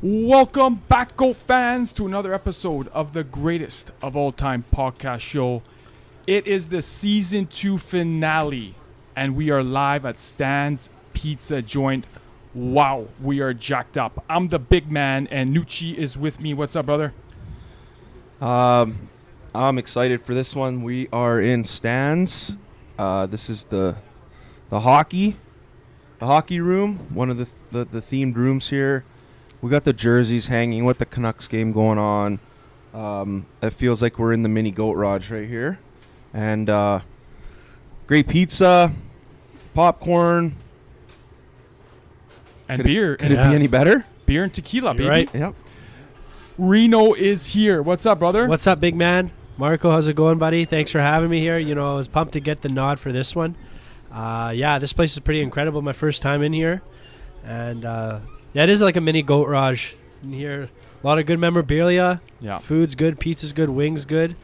Welcome back, Goat fans, to another episode of the greatest of all time podcast show. It is the season 2 finale, and we are live at Stan's Pizza Joint. Wow, we are jacked up. I'm the big man, and Nucci is with me. What's up, brother? I'm excited for this one. We are in Stan's. This is the hockey room, one of the themed rooms here. We got the jerseys hanging with the Canucks game going on. It feels like we're in the mini Goat Lodge right here. And great pizza, popcorn. And beer. Could it be any better? Beer and tequila, baby. Right. Yep. Rino is here. What's up, brother? What's up, big man? Marko, how's it going, buddy? Thanks for having me here. You know, I was pumped to get the nod for this one. This place is pretty incredible. My first time in here. And it is like a mini Goat Raj in here. A lot of good memorabilia. Yeah. Food's good, pizza's good, wings good.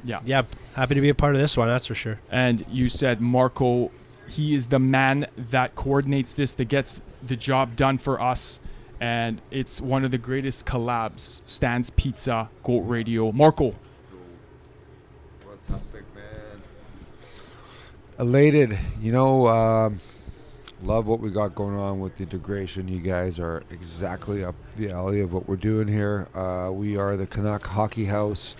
Yeah. Yeah, happy to be a part of this one, that's for sure. And you said Marko, he is the man that coordinates this, that gets the job done for us. And it's one of the greatest collabs. Stan's Pizza, Goat Radio. Marko. What's up, big man? Elated. Love what we got going on with the integration. You guys are exactly up the alley of what we're doing here. We are the Canuck Hockey House.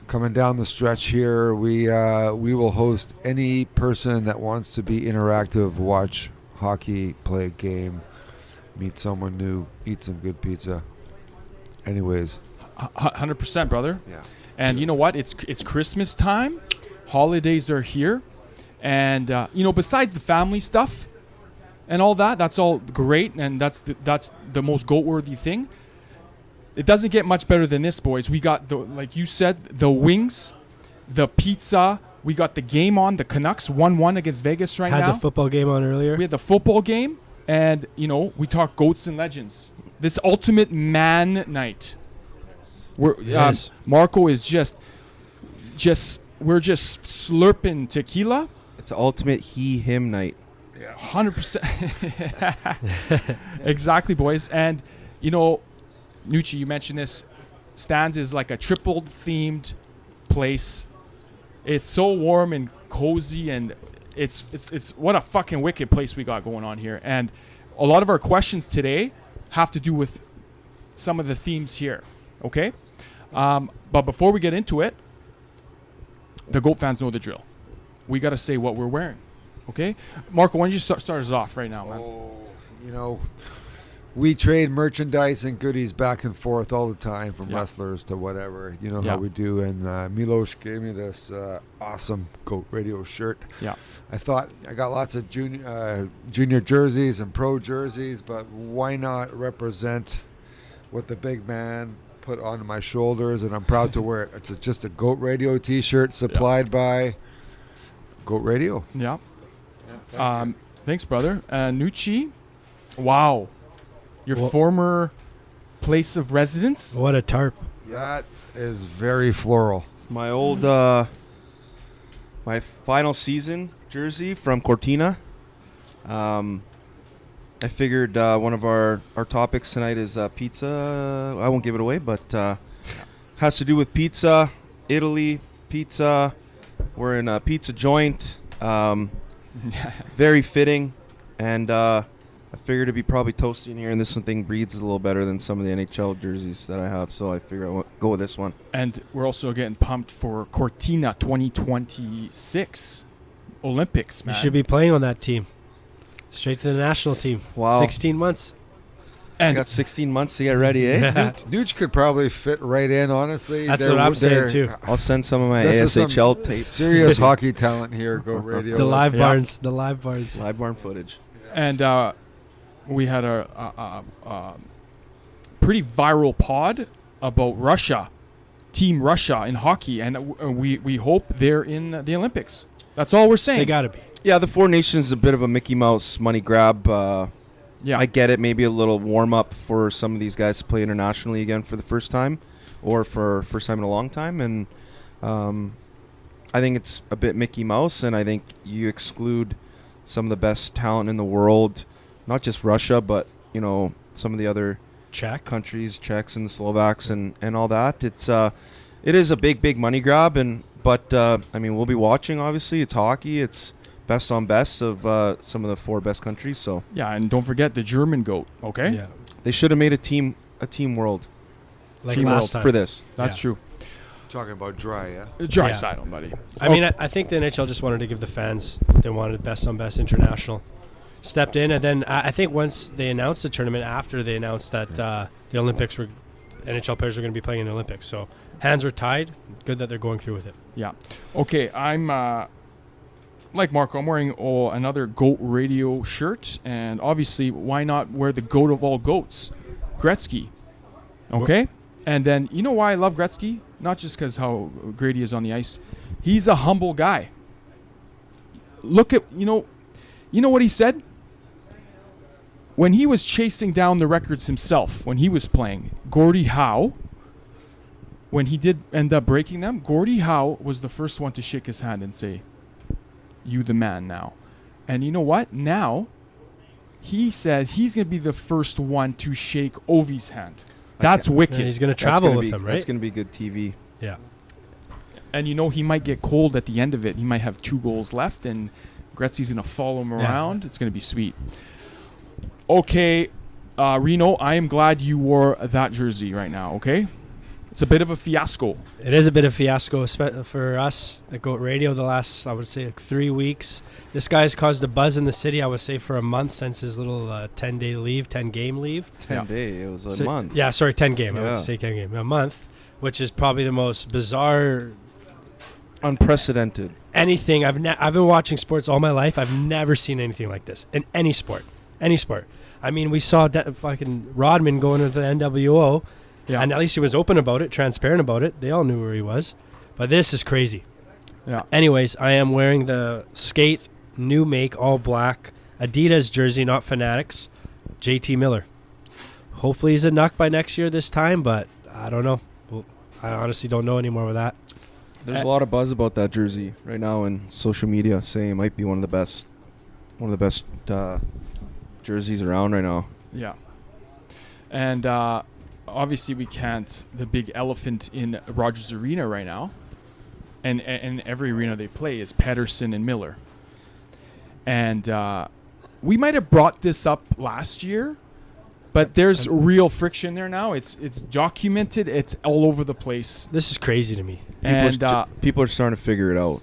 Coming down the stretch here, we will host any person that wants to be interactive, watch hockey, play a game, meet someone new, eat some good pizza. Anyways. 100%, brother. Yeah. And you know what? It's Christmas time. Holidays are here. And, besides the family stuff and all that, that's all great. And that's the most goat-worthy thing. It doesn't get much better than this, boys. We got, like you said, the wings, the pizza. We got the game on, the Canucks 1-1 against Vegas now. Had the football game on earlier. We had the football game. And, we talk goats and legends. This ultimate man night. Marko is we're just slurping tequila. It's ultimate him night. Yeah. 100%. Exactly, boys. And, Nucci, you mentioned this. Stan's is like a triple themed place. It's so warm and cozy, and it's what a fucking wicked place we got going on here. And a lot of our questions today have to do with some of the themes here. Okay? But before we get into it, the GOAT fans know the drill. We got to say what we're wearing. Okay? Marko, why don't you start us off right now, man? We trade merchandise and goodies back and forth all the time, from wrestlers to whatever. You know how we do. And Milos gave me this awesome Goat Radio shirt. Yeah. I thought I got lots of junior jerseys and pro jerseys, but why not represent what the big man put on my shoulders? And I'm proud to wear it. It's just a Goat Radio T-shirt supplied by Goat Radio. Yeah. Thanks, brother. Nucci, wow. Your former place of residence? What a tarp. That is very floral. My old, my final season jersey from Cortina. I figured one of our topics tonight is pizza. I won't give it away, but has to do with pizza, Italy, pizza. We're in a pizza joint. Very fitting. And I figured it'd be probably toasty in here, and this one thing breathes a little better than some of the NHL jerseys that I have, so I figured I would go with this one. And we're also getting pumped for Cortina 2026 Olympics, man. You should be playing on that team. Straight to the national team. Wow. 16 months. And I got 16 months to get ready, eh? Nucci could probably fit right in, honestly. That's what I'm saying, too. I'll send some of my This is ASHL some tapes. Serious hockey talent here, Go Radio. The live Yeah. barns. The live barns. Live barn footage. And we had a pretty viral pod about Russia, Team Russia in hockey, and we hope they're in the Olympics. That's all we're saying. They got to be. Yeah, the Four Nations is a bit of a Mickey Mouse money grab. Yeah, I get it. Maybe a little warm-up for some of these guys to play internationally again for the first time, or for first time in a long time. And I think it's a bit Mickey Mouse, and I think you exclude some of the best talent in the world, not just Russia, but, you know, some of the other Czech. countries, Czechs and Slovaks and all that. It is a big money grab, but I mean, we'll be watching. Obviously, it's hockey. It's best on best of some of the 4 best countries. So Yeah, and don't forget the German goat. Okay, Yeah. they should have made a team world Like Team last World time. for this. that's Yeah. true. Talking about dry, yeah. Dry Yeah. side on, buddy. I mean, I think the NHL just wanted to give the fans, they wanted best on best international. Stepped in, and then I think once they announced the tournament, after they announced that the Olympics were, NHL players were going to be playing in the Olympics. So hands were tied. Good that they're going through with it. Yeah. Okay, I'm like Marko. I'm wearing another Goat Radio shirt, and obviously, why not wear the goat of all goats, Gretzky? Okay, and then you know why I love Gretzky? Not just because how great he is on the ice. He's a humble guy. Look at you know what he said when he was chasing down the records himself when he was playing. Gordie Howe. When he did end up breaking them, Gordie Howe was the first one to shake his hand and say, "You the man now." And you know what? Now, he says he's going to be the first one to shake Ovi's hand. That's wicked. And he's going to That's travel gonna with be- them, right? That's going to be good TV. Yeah. And you know he might get cold at the end of it. He might have 2 goals left, and Gretzky's going to follow him Yeah. around. It's going to be sweet. Okay, Reno, I am glad you wore that jersey right now, okay? It's a bit of a fiasco. It is a bit of fiasco for us at Goat Radio the last, I would say, like 3 weeks. This guy's caused a buzz in the city, I would say, for a month since his little 10-day leave, 10-game leave. 10 day. It was a So- month. Yeah, sorry, 10-game. I Yeah. would say 10-game. A month, which is probably the most bizarre Unprecedented. anything. I've been watching sports all my life. I've never seen anything like this in any sport. Any sport. I mean, we saw fucking Rodman going to the NWO, Yeah. and at least he was open about it, transparent about it. They all knew where he was. But this is crazy. Yeah. Anyways, I am wearing the skate new make all black Adidas jersey, not Fanatics. JT Miller. Hopefully he's a Nuck by next year this time, but I don't know. Well, I honestly don't know anymore with that. There's a lot of buzz about that jersey right now in social media, saying it might be one of the best jerseys around right now. Yeah. And obviously we can't, the big elephant in Rogers Arena right now, and every arena they play is Pettersson and Miller. And we might have brought this up last year, but there's real friction there now. It's documented. It's all over the place. This is crazy to me. And People are starting to figure it out.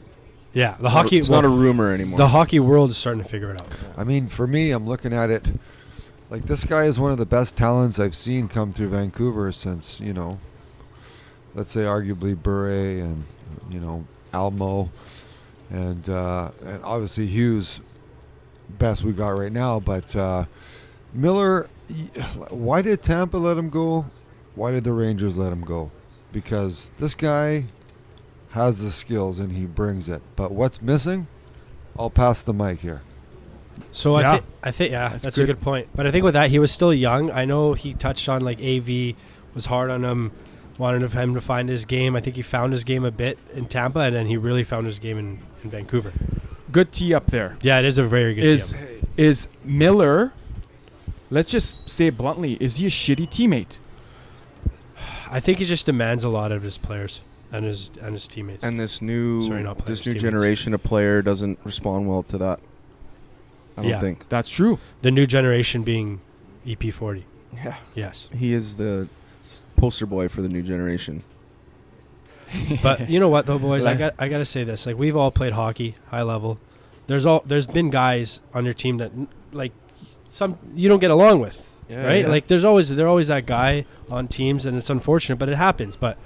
Yeah, the hockey. It's not a rumor anymore. The hockey world is starting to figure it out. I mean, for me, I'm looking at it like this guy is one of the best talents I've seen come through Vancouver since, let's say arguably Bure and, Almo and obviously Hughes, best we got right now. But Miller, why did Tampa let him go? Why did the Rangers let him go? Because this guy has the skills and he brings it. But what's missing? I'll pass the mic here. So Yeah. I think that's a good. good point. But I think with that, he was still young. I know he touched on like AV was hard on him, wanted him to find his game. I think he found his game a bit in Tampa, and then he really found his game in Vancouver. good tee up there. Yeah, it is a very good team. Is Miller, let's just say it bluntly, is he a shitty teammate? I think he just demands a lot of his players and his teammates. and this new Sorry, not players, teammates. generation of player doesn't respond well to that. I don't Yeah. think. That's true. The new generation being EP40. Yeah. Yes. He is the poster boy for the new generation. But you know what though, boys, Like- I gotta say this. Like, we've all played hockey high level. There's been guys on your team that like some you don't get along with. Yeah, right? yeah. Like there's always that guy on teams, and it's unfortunate, but it happens. But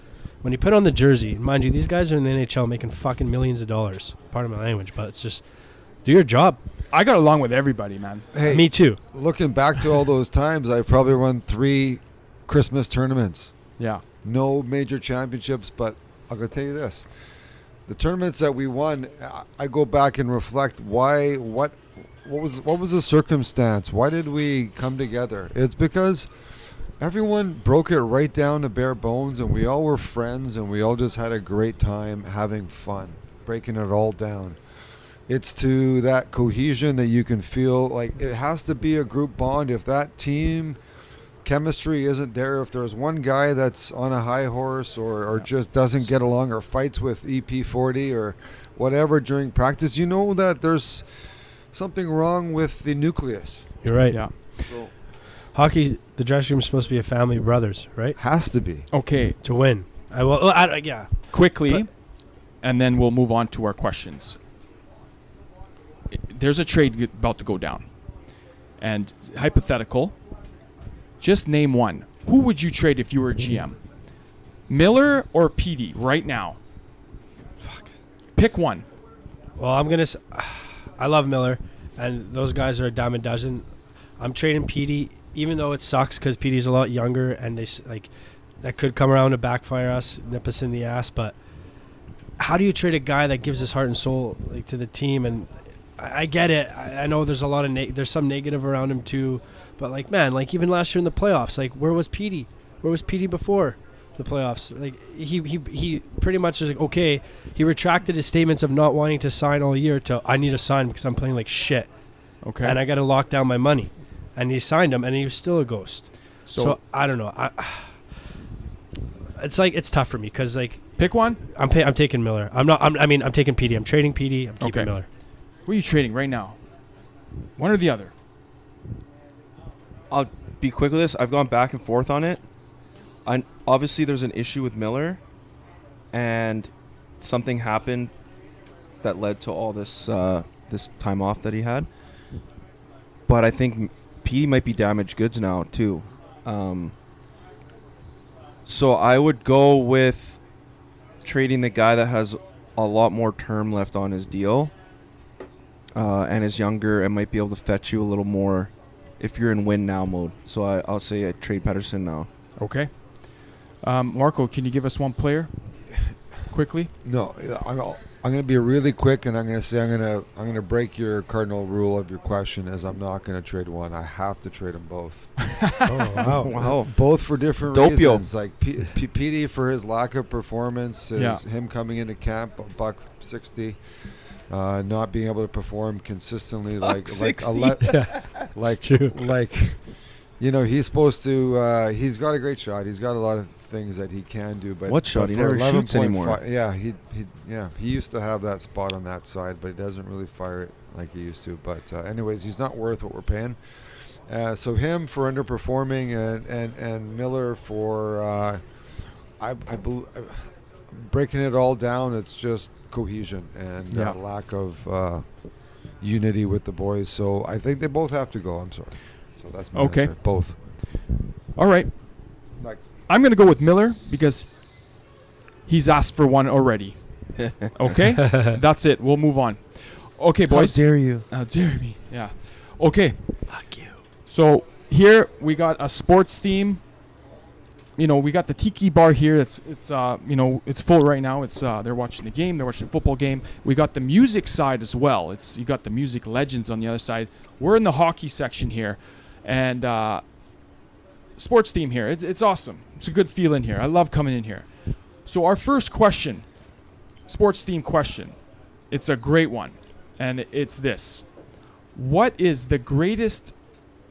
when you put on the jersey, mind you, these guys are in the NHL making fucking millions of dollars. Pardon my language, but it's just do your job. I got along with everybody, man. Hey, Me too. looking back to all those times, I probably won 3 Christmas tournaments. Yeah. No major championships, but I'm gonna tell you this: the tournaments that we won, I go back and reflect what was the circumstance? Why did we come together? It's because everyone broke it right down to bare bones, and we all were friends, and we all just had a great time having fun, breaking it all down. It's to that cohesion that you can feel like it has to be a group bond. If that team chemistry isn't there, if there's one guy that's on a high horse or just doesn't get along or fights with EP40 or whatever during practice, you know that there's something wrong with the nucleus. You're right. Yeah. So Hockey, the dressing room is supposed to be a family of brothers, right? has to be. Okay. To win. Yeah. Quickly, But- and then we'll move on to our questions. There's a trade about to go down. And hypothetical, just name one. Who would you trade if you were a GM? Miller or Petey right now? Fuck. Pick one. Well, I'm going to I love Miller, and those guys are a dime a dozen. I'm trading Petey, even though it sucks because Petey's a lot younger, and that could come around to backfire us, nip us in the ass. But how do you trade a guy that gives his heart and soul to the team? And I get it. I know there's a lot of there's some negative around him too, but even last year in the playoffs, where was Petey? Where was Petey before the playoffs? He pretty much is okay. He retracted his statements of not wanting to sign all year to I need to sign because I'm playing like shit, Okay. and I got to lock down my money, and he signed him, and he was still a ghost. So I don't know. It's tough for me because pick one. I'm taking Miller. I'm taking Petey. I'm trading Petey. I'm keeping Okay. Miller. Who are you trading right now? One or the other? I'll be quick with this. I've gone back and forth on it. Obviously, there's an issue with Miller, and something happened that led to all this this time off that he had. But I think Petey might be damaged goods now too. So I would go with trading the guy that has a lot more term left on his deal, and is younger and might be able to fetch you a little more if you're in win now mode. So I'll say I trade Pettersson now. Okay. Marko, can you give us one player quickly? No, I'm going to be really quick, and I'm going to say I'm going to break your cardinal rule of your question, as I'm not going to trade one. I have to trade them both. Oh wow! Wow. Both for different Dope reasons. Like Petey for his lack of performance, Yeah. him coming into camp $160, not being able to perform consistently. He's supposed to. He's got a great shot. He's got a lot of things that he can do. But What shot? He for never shoots 11.5 anymore. Yeah, he used to have that spot on that side, but he doesn't really fire it like he used to. But anyways, he's not worth what we're paying. So him for underperforming, and Miller for breaking it all down. It's just cohesion and lack of unity with the boys. So I think they both have to go. I'm sorry. So that's my answer. Both. All right. I'm going to go with Miller because he's asked for one already. Okay? That's it. We'll move on. Okay, boys. How dare you? How dare me? Yeah. Okay. Fuck you. So here we got a sports theme. We got the tiki bar here. It's full right now. It's they're watching the game. They're watching the football game. We got the music side as well. You got the music legends on the other side. We're in the hockey section here, and sports theme here. It's awesome. It's a good feeling here. I love coming in here. So our first question, sports theme question. It's a great one, and it's this: what is the greatest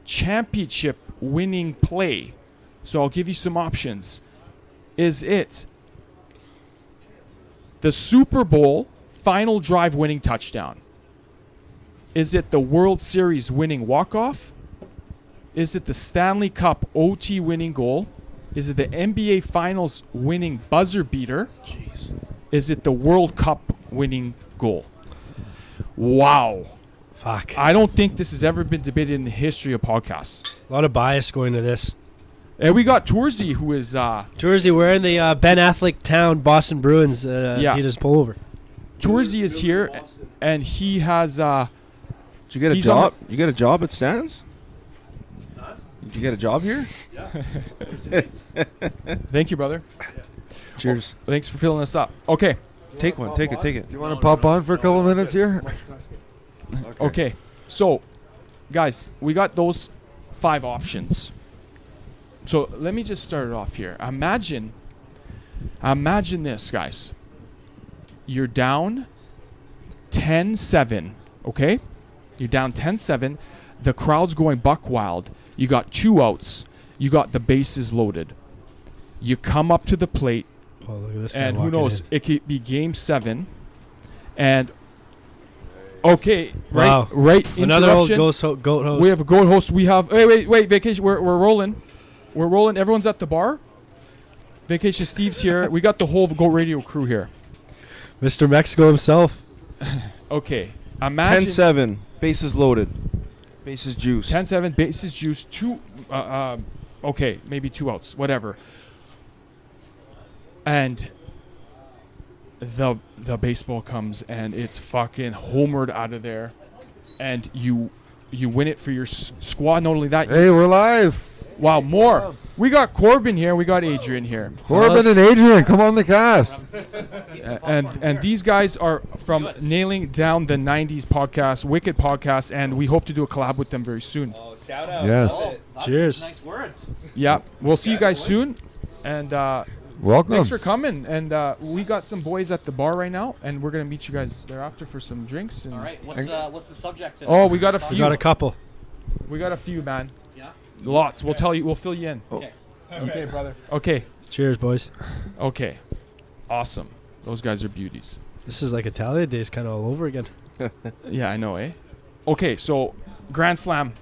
championship winning play? So I'll give you some options. Is it the Super Bowl final drive winning touchdown? Is it the World Series winning walk-off? Is it the Stanley Cup OT winning goal? Is it the NBA Finals winning buzzer beater? Jeez. Is it the World Cup winning goal? Wow. Fuck. I don't think this has ever been debated in the history of podcasts. A lot of bias going to this. And we got Tourzy, who is Tourzy wearing the Ben Affleck Town Boston Bruins Adidas pullover. Tourzy is here, and he has Did you get a He's job? You get a job at Stan's? Did you get a job here? thank you, brother. Cheers. Thanks for filling us up. Okay. Take one. Take it. Take it. Do you want to pop on for a couple minutes here? Okay. So, guys, we got those 5 options. So let me just start it off here. Imagine this, guys. You're down 10-7, okay? You're down 10-7. The crowd's going buck wild. You got 2 outs. You got the bases loaded. You come up to the plate, Oh, look at this guy and who walking knows? in. It could be game 7, and okay, Wow. right. Another old interruption. goat host. We have a goat host. We have wait. Vacation. We're rolling. We're rolling. Everyone's at the bar. Vacation Steve's here. We got the whole Goat Radio crew here. Mr. Mexico himself. Okay. Imagine 10-7, bases loaded, bases juiced. 10-7, bases juice, okay, maybe 2 outs, whatever. And the baseball comes and it's fucking homered out of there, and you win it for your squad. Not only that, Hey, we're live. wow, more. We got Corbin here. We got Adrian here. Corbin and Adrian, come on the cast. And these guys are from Nailing Down the 90s podcast, Wicked podcast, and we hope to do a collab with them very soon. Oh, shout out. Yes. Oh, lots of Cheers. Nice words. Yeah, we'll see you guys soon. And Welcome. thanks for coming. And we got some boys at the bar right now, and we're gonna meet you guys thereafter for some drinks. And All right. What's the subject today? oh, we got a We few. got a couple. We got a few, man. Yeah. Lots. We'll tell you. We'll fill you in. Okay. Okay, brother. Okay. Cheers, boys. Okay. Awesome. Those guys are beauties. This is like Italia days kind of all over again. Yeah, I know, eh? Okay, so Grand Slam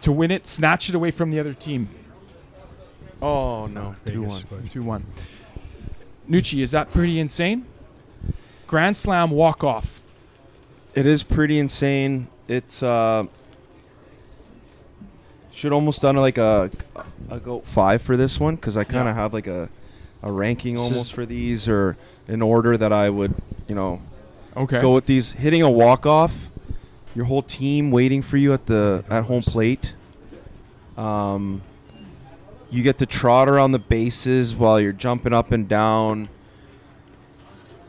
to win it, snatch it away from the other team. Oh no, Vegas 2-1. scored. 2-1. Nucci, is that pretty insane? Grand Slam walk off. It is pretty insane. It's should almost done like a goat 5 for this one, because I kind of have like a ranking This almost is- for these, or an order that I would Okay. go with these. Hitting a walk off, your whole team waiting for you at home plate. You get to trot around the bases while you're jumping up and down.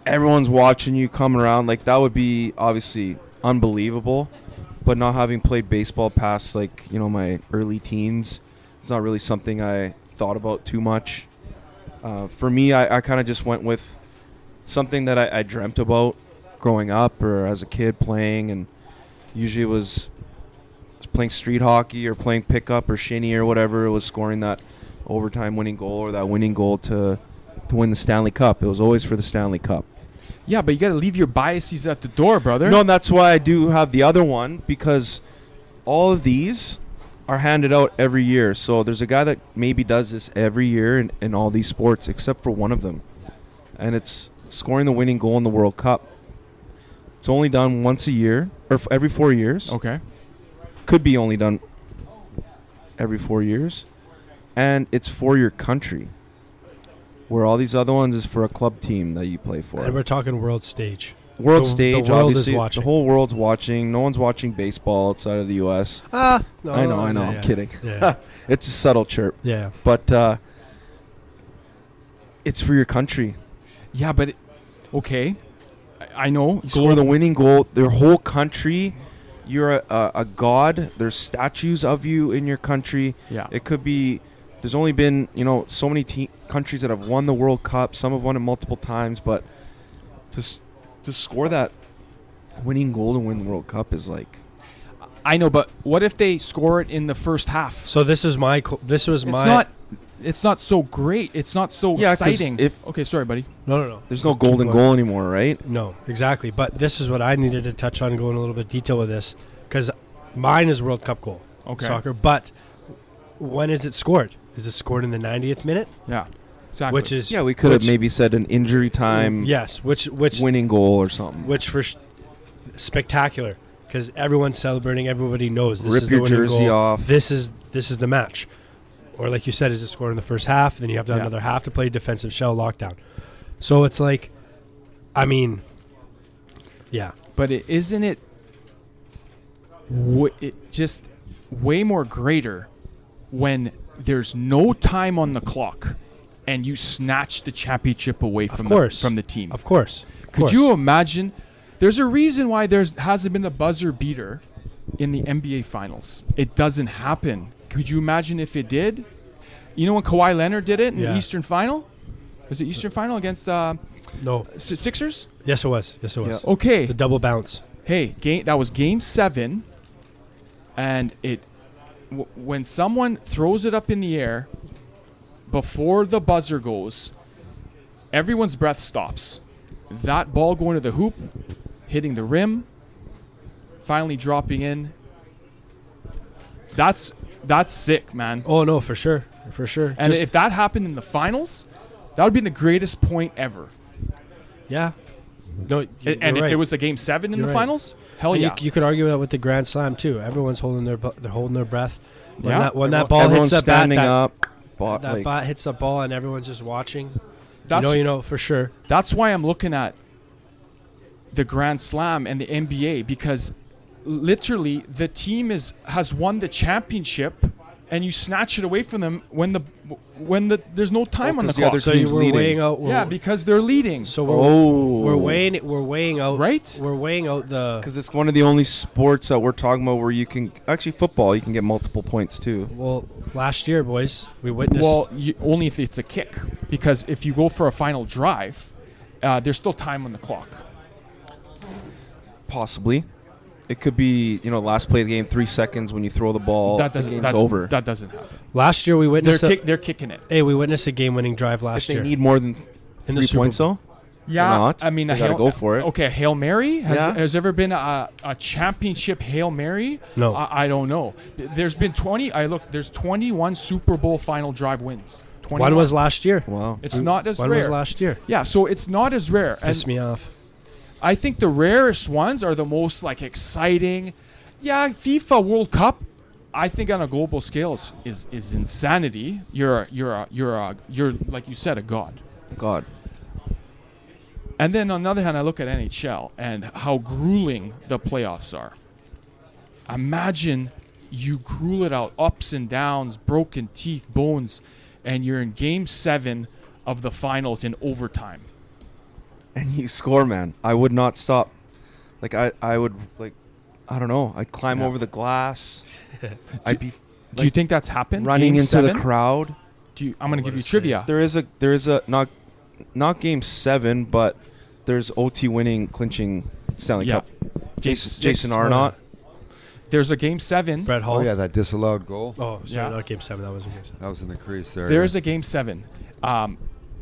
Everyone's watching you coming around. Like, that would be obviously unbelievable. But not having played baseball past my early teens, it's not really something I thought about too much. For me, I kind of just went with something that I dreamt about growing up or as a kid playing, and usually it was playing street hockey or playing pickup or shinny or whatever. It was scoring that overtime winning goal or that winning goal to win the Stanley Cup. It was always for the Stanley Cup. Yeah, but you got to leave your biases at the door, brother. No, and that's why I do have the other one, because all of these are handed out every year. So there's a guy that maybe does this every year in all these sports except for one of them, and it's scoring the winning goal in the World Cup. It's only done once a year, or every 4 years. Okay. Could be only done every 4 years, and it's for your country, where all these other ones is for a club team that you play for. And we're talking world stage. World the stage, world is obviously. watching. The whole world's watching. No one's watching baseball outside of the U.S. No, I know, I'm yeah, kidding. Yeah, It's a subtle chirp. yeah. But it's for your country. Yeah, but okay. I know. You score the winning goal. Their whole country. You're a god. There's statues of you in your country. Yeah. It could be. There's only been so many countries that have won the World Cup. Some have won it multiple times, but to score that winning goal to win the World Cup is like. I know, but what if they score it in the first half? So this was my. It's not so great. It's not so Yeah, 'cause exciting. if- Okay, sorry, buddy. No. There's no golden going. goal anymore, right? No, exactly. But this is what I needed to touch on, go in a little bit detail with this, because mine is World Cup goal, Okay. soccer. But when is it scored? Is it scored in the 90th minute? Yeah. Exactly. Which is Yeah, we could have maybe said an injury time Yes, which winning goal or something. spectacular, because everyone's celebrating. Everybody knows this Rip is your the winning jersey goal. off. This is the match. Or like you said, is it scored in the first half? Then you have to have Yeah. another half to play defensive shell lockdown. So it's like, I mean, yeah. But isn't it just way more greater when there's no time on the clock and you snatch the championship away from the team? Of course. Could you imagine? There's a reason why there hasn't been a buzzer beater in the NBA Finals. It doesn't happen. Could you imagine if it did? You know when Kawhi Leonard did it in the Eastern Final? Was it Eastern Final against No. Sixers? Yes, it was. Yes, it was. Yeah. Okay. The double bounce. Hey, that was Game 7, and when someone throws it up in the air before the buzzer goes, everyone's breath stops. That ball going to the hoop, hitting the rim, finally dropping in. That's sick, man. Oh no, for sure, for sure. And if that happened in the finals, that would be the greatest point ever. Yeah. No, And if right. it was a game 7 in You're the right. finals, hell And yeah. you could argue that with the Grand Slam too. Everyone's holding their breath. When Yeah. that ball hits Everyone's the bat, standing up. that bat hits the ball, and everyone's just watching. That's You know for sure. That's why I'm looking at the Grand Slam and the NBA, because literally the team has won the championship, and you snatch it away from them when there's no time on the 'cause the clock. other So team's we're leading. weighing out. Yeah, because they're leading. So Oh. we're weighing out. Right? We're weighing out the. Because it's one of the only sports that we're talking about where you can actually football. You can get multiple points too. Well, last year, boys, we witnessed. Well, only if it's a kick, because if you go for a final drive, there's still time on the clock. Possibly, it could be last play of the game, 3 seconds when you throw the ball. That the doesn't. game's over. That doesn't happen. last year we witnessed. They're kicking it. Hey, we witnessed a game-winning drive if last they year. need more than In the 3 Super points, though. Yeah, not. I mean, They gotta go for it. Okay, a Hail Mary Yeah. has ever been a championship Hail Mary? No. I don't know. There's been 20. There's 21 Super Bowl final drive wins. 21. One was last year. Wow. It's not as One rare. was last year. Yeah, so it's not as rare. Pissed And me off. I think the rarest ones are the most exciting. Yeah, FIFA World Cup, I think on a global scale is insanity. You're like you said, a god. God. And then on the other hand, I look at NHL and how grueling the playoffs are. Imagine you gruel it out, ups and downs, broken teeth, bones, and you're in Game 7 of the finals in overtime. And you score, man. I would not stop. I would I don't know. I'd climb over the glass. I'd be Do you think that's happened? running Game into 7? the crowd. I'm going to give you What a trivia. There is a not game 7, but there's OT winning clinching Stanley Yeah. Cup. Jason Jason Arnott. There's a Game 7. Brett Hall. Oh yeah, that disallowed goal. Oh, sorry, Yeah. not game 7. That wasn't game 7. That was in the crease there. There's a Game 7.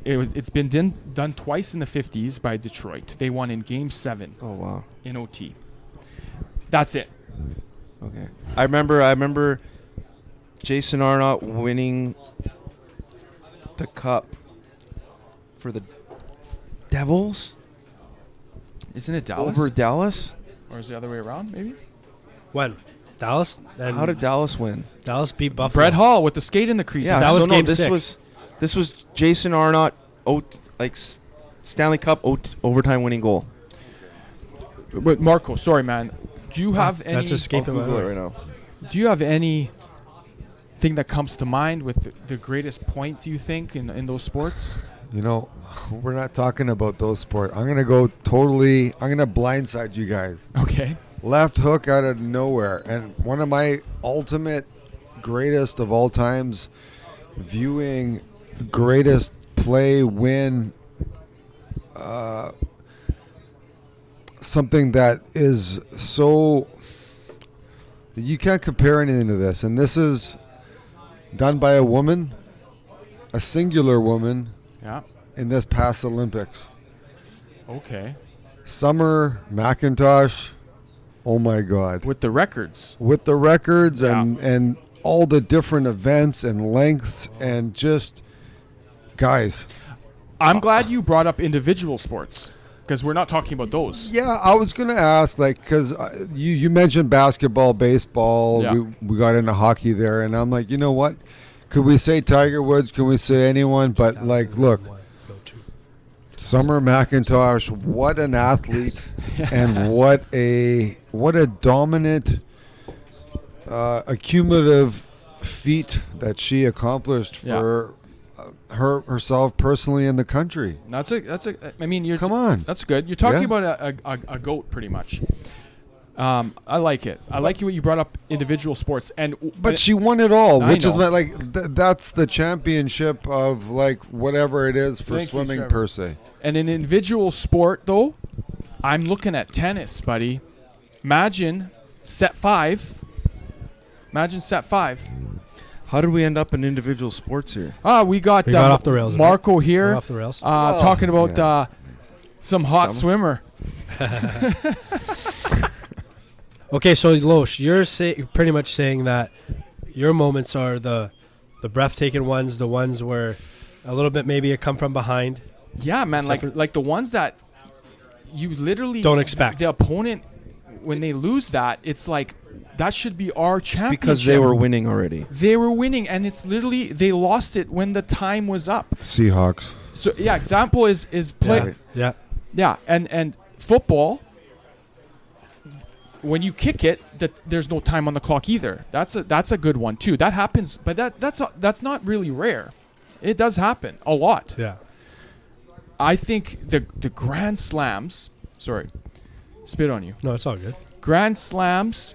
It's been done twice in the 50s by Detroit. They won in Game 7 Oh wow. in OT. That's it. Okay. I remember Jason Arnott winning the cup for the Devils Isn't it Dallas? over Dallas. Or is it the other way around, maybe? When? Dallas? And How did Dallas win? Dallas beat Buffalo? Brett Hall with the skate in the crease. that was game 6. This was Jason Arnott Stanley Cup overtime winning goal. But Marko, sorry, man. Do you have any? That's escaping my Google it mind. right now. Do you have any thing that comes to mind with the greatest point you think in those sports? We're not talking about those sports. I'm gonna go totally. I'm gonna blindside you guys. Okay. Left hook out of nowhere, and one of my ultimate greatest of all times viewing greatest play win. Something that is so you can't compare anything to this, and this is done by a woman, a singular woman Yeah. in this past Olympics. Okay. Summer McIntosh, oh my God. With the records. With the records Yeah. and all the different events and lengths and just, guys. I'm glad you brought up individual sports because we're not talking about those. Yeah, I was going to ask, because you mentioned basketball, baseball. Yeah. We got into hockey there, and I'm like, you know what? Could we say Tiger Woods? Can we say anyone? But, look, Summer McIntosh, what an athlete, and what a dominant, accumulative feat that she accomplished for herself personally in the country. I mean, you're Come on. That's good. You're talking Yeah. about a goat, pretty much. I like it. I like you what you brought up individual sports, But she won it all, I which is know. that's the championship of whatever it is for Thank you, swimming Trevor. per se. And in individual sport, though, I'm looking at tennis, buddy. Imagine set 5, Imagine set 5. How did we end up in individual sports here? We got off the rails a bit. Marko We're here off the rails. talking about yeah. some hot Summer. swimmer. Okay, so Loesch, you're pretty much saying that your moments are the breathtaking ones, the ones where a little bit maybe it come from behind. Yeah, man, Except like the ones that you literally Don't expect. the opponent when they lose that. It's like that should be our championship Because they were winning already. They were winning, and it's literally they lost it when the time was up. Seahawks. So yeah, example is play. Yeah. And football. When you kick it, there's no time on the clock either. That's a good one too. That happens, but that's not really rare. It does happen a lot. Yeah. I think the Grand Slams. Sorry, spit on you. No, it's all good. Grand Slams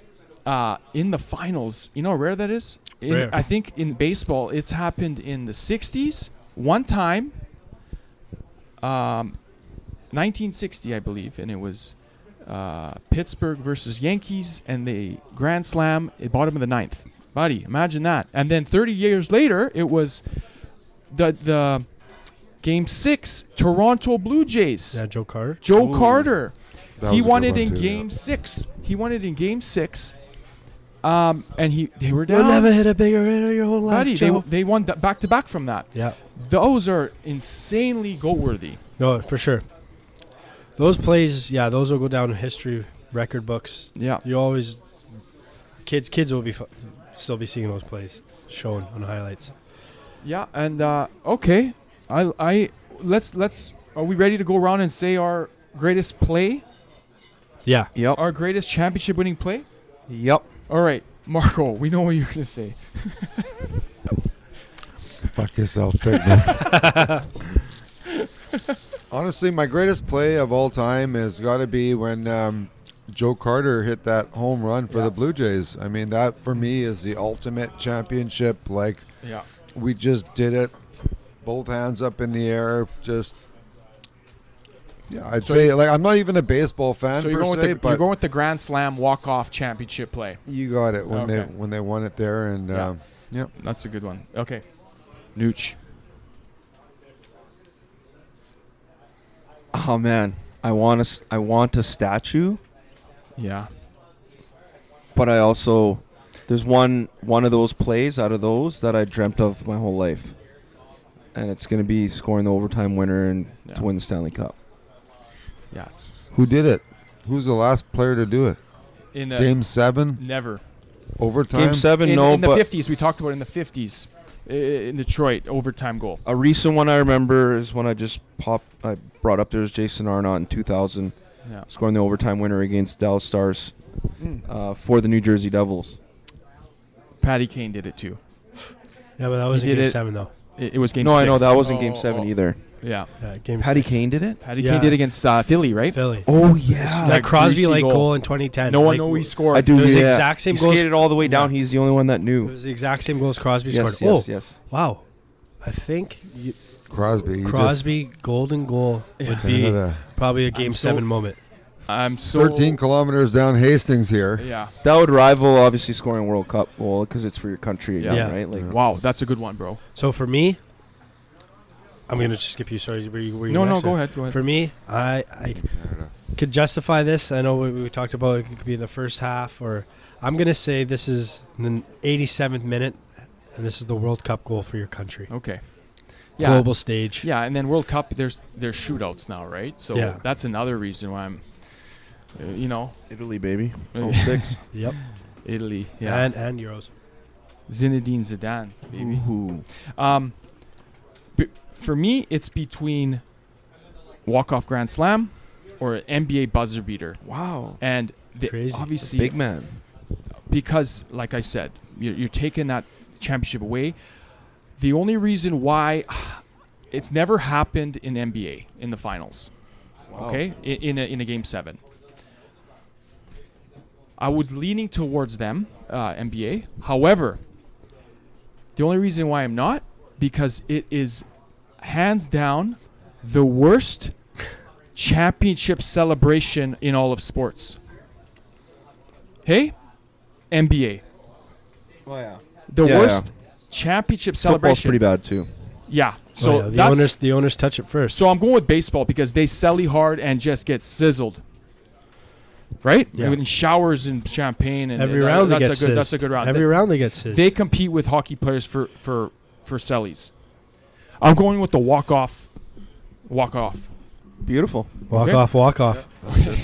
in the finals. You know how rare that is? Rare. I think in baseball, it's happened in the 60s. One time, 1960, I believe, and it was Pittsburgh versus Yankees, and the Grand Slam at bottom of the 9th. Buddy, imagine that. And then 30 years later, it was the Game 6, Toronto Blue Jays. Yeah, Joe Carter. Joe Ooh. Carter. That He was a won good it one in too, Game yeah. 6. He won it in Game 6. And they were down. You'll never hit a bigger hit in your whole life, Buddy, Joe. they won back to back from that. Yeah. Those are insanely goat-worthy. No, for sure. Those plays, yeah, those will go down in history record books. Yeah. You always kids will be still be seeing those plays shown on highlights. Yeah, and okay. Let's are we ready to go around and say our greatest play? Yeah. Yep. Our greatest championship winning play? Yep. All right. Marko, we know what you're going to say. Fuck yourself, big man. Honestly, my greatest play of all time has got to be when Joe Carter hit that home run for Yeah. the Blue Jays. I mean, that for me is the ultimate championship. Like, Yeah. we just did it, both hands up in the air. Just, yeah, I'd So say, like, I'm not even a baseball fan So you're per going, se, you're but going with the Grand Slam walk-off championship play. you got it when Okay. they won it there, and Yeah. yeah. That's a good one. Okay. Nucci. Oh man, I want a statue, Yeah. but I also there's one of those plays out of those that I dreamt of my whole life, and it's gonna be scoring the overtime winner and Yeah. to win the Stanley Cup. Yeah. Who did it? Who's the last player to do it? In the Game 7, never. overtime. Game 7, In no, the but 50s, we talked about it in the 50s in Detroit, overtime goal. a recent one I remember is when I brought up there's Jason Arnott in 2000 Yeah. scoring the overtime winner against Dallas Stars Mm. for the New Jersey Devils. Patty Kane did it too. Yeah, but that was He in did Game it- 7 though. It was game No, 6. I know that wasn't Game Oh, 7 oh. either. Yeah. Yeah, Game Patty 6. Kane did it? Patty Yeah. Kane did against Philly, right? Philly. Oh yeah. That Crosby greasy like goal. goal in 2010. No one like, knew he scored. I do. It was the yeah. exact same he goals- skated all the way down. Yeah. He's the only one that It knew. was the exact same goals Crosby Yes, scored. yes, Oh, yes. wow. I think Crosby. he Crosby golden goal would just- be Canada. probably a Game I'm so- 7 moment. I'm so 13 kilometers down Hastings here. Yeah. That would rival obviously scoring a World Cup goal because it's for your country again, Yeah. right? Like, Wow, that's a good one, bro. So for me, I'm going to just skip you. Sorry, were you No, next? go ahead. Go ahead. For me, I Canada. could justify this. I know we talked about it could be in the first half, or I'm going to say this is the 87th minute, and this is the World Cup goal for your country. Okay. Yeah. Global stage. Yeah, and then World Cup, there's shootouts now, right? So Yeah. that's another reason why I'm, Italy, baby. 06. Yep. Italy. Yeah. And Euros. Zinedine Zidane, baby. Ooh. For me, it's between walk-off Grand Slam or an NBA buzzer beater. Wow. And Crazy. obviously, Big man. because, like I said, you're taking that championship away. The only reason why it's never happened in NBA in the finals, Wow. okay, in a Game 7. I was leaning towards them, NBA. However, the only reason why I'm not, because it is hands down the worst championship celebration in all of sports. Hey, NBA. Oh yeah. The Yeah, worst yeah. championship Football's celebration. pretty bad too. Yeah. So So the owners touch it first. So I'm going with baseball because they selly hard and just get sizzled. Right? Yeah. In showers and champagne and every that- round they that's get a good that's a sizzed. good round. Every round they get sizzed. They compete with hockey players for sellies. I'm going with the walk off. Beautiful. walk okay. off.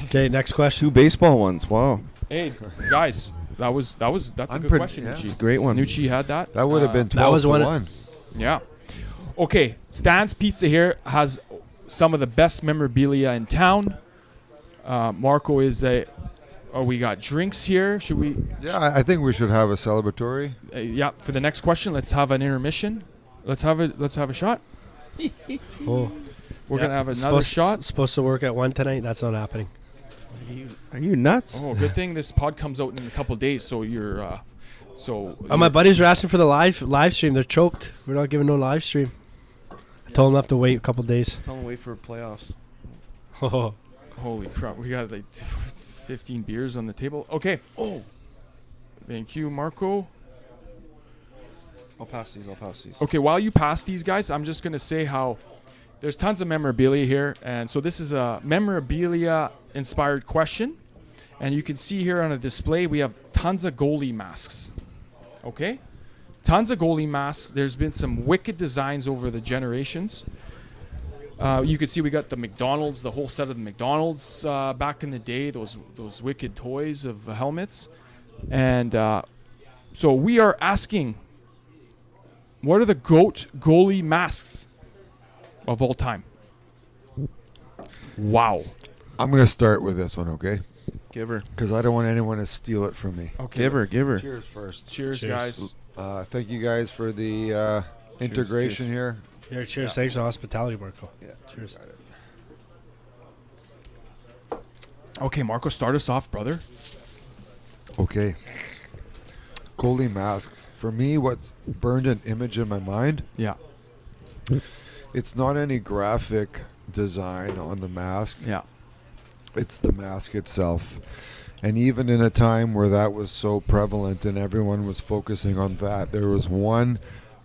Okay, next question. 2 baseball ones. Wow. Hey guys, that's a I'm good pretty- question, yeah. It's a Nucci. great one. Nucci had that. That would have been 12 that was to one 1. Yeah. Okay, Stan's Pizza here has some of the best memorabilia in town. Marko is we got drinks here. Should we? Yeah, I think we should have a celebratory. Yeah. For the next question, let's have an intermission. Let's have a shot. Oh, We're yeah. gonna have another shot. Supposed to work at 1 tonight. That's not happening. Are you nuts? Oh, good thing this pod comes out in a couple days, so you're My buddies are asking for the live stream. They're choked. We're not giving no live stream. I told them I have to wait a couple days. Tell them wait for playoffs. Oh, Holy crap, we got like 15 beers on the table. Okay. Oh, thank you, Marko. I'll pass these. Okay, while you pass these guys, I'm just gonna say how there's tons of memorabilia here, and so this is a memorabilia-inspired question, and you can see here on a display we have tons of goalie masks. Okay, tons of goalie masks. There's been some wicked designs over the generations. You can see we got the McDonald's, the whole set of the McDonald's back in the day. Those wicked toys of helmets, and so we are asking, what are the GOAT goalie masks of all time? Wow. I'm going to start with this one, okay? Give her. Because I don't want anyone to steal it from me. Okay. Give her. Cheers first. Cheers, Cheers. guys. Thank you guys for the integration here. here, cheers. Thanks for the hospitality, Marko. Yeah, Cheers. Okay, Marko, start us off, brother. Okay. Goalie masks. For me, what's burned an image in my mind, Yeah. it's not any graphic design on the mask. Yeah. It's the mask itself. And even in a time where that was so prevalent and everyone was focusing on that, there was one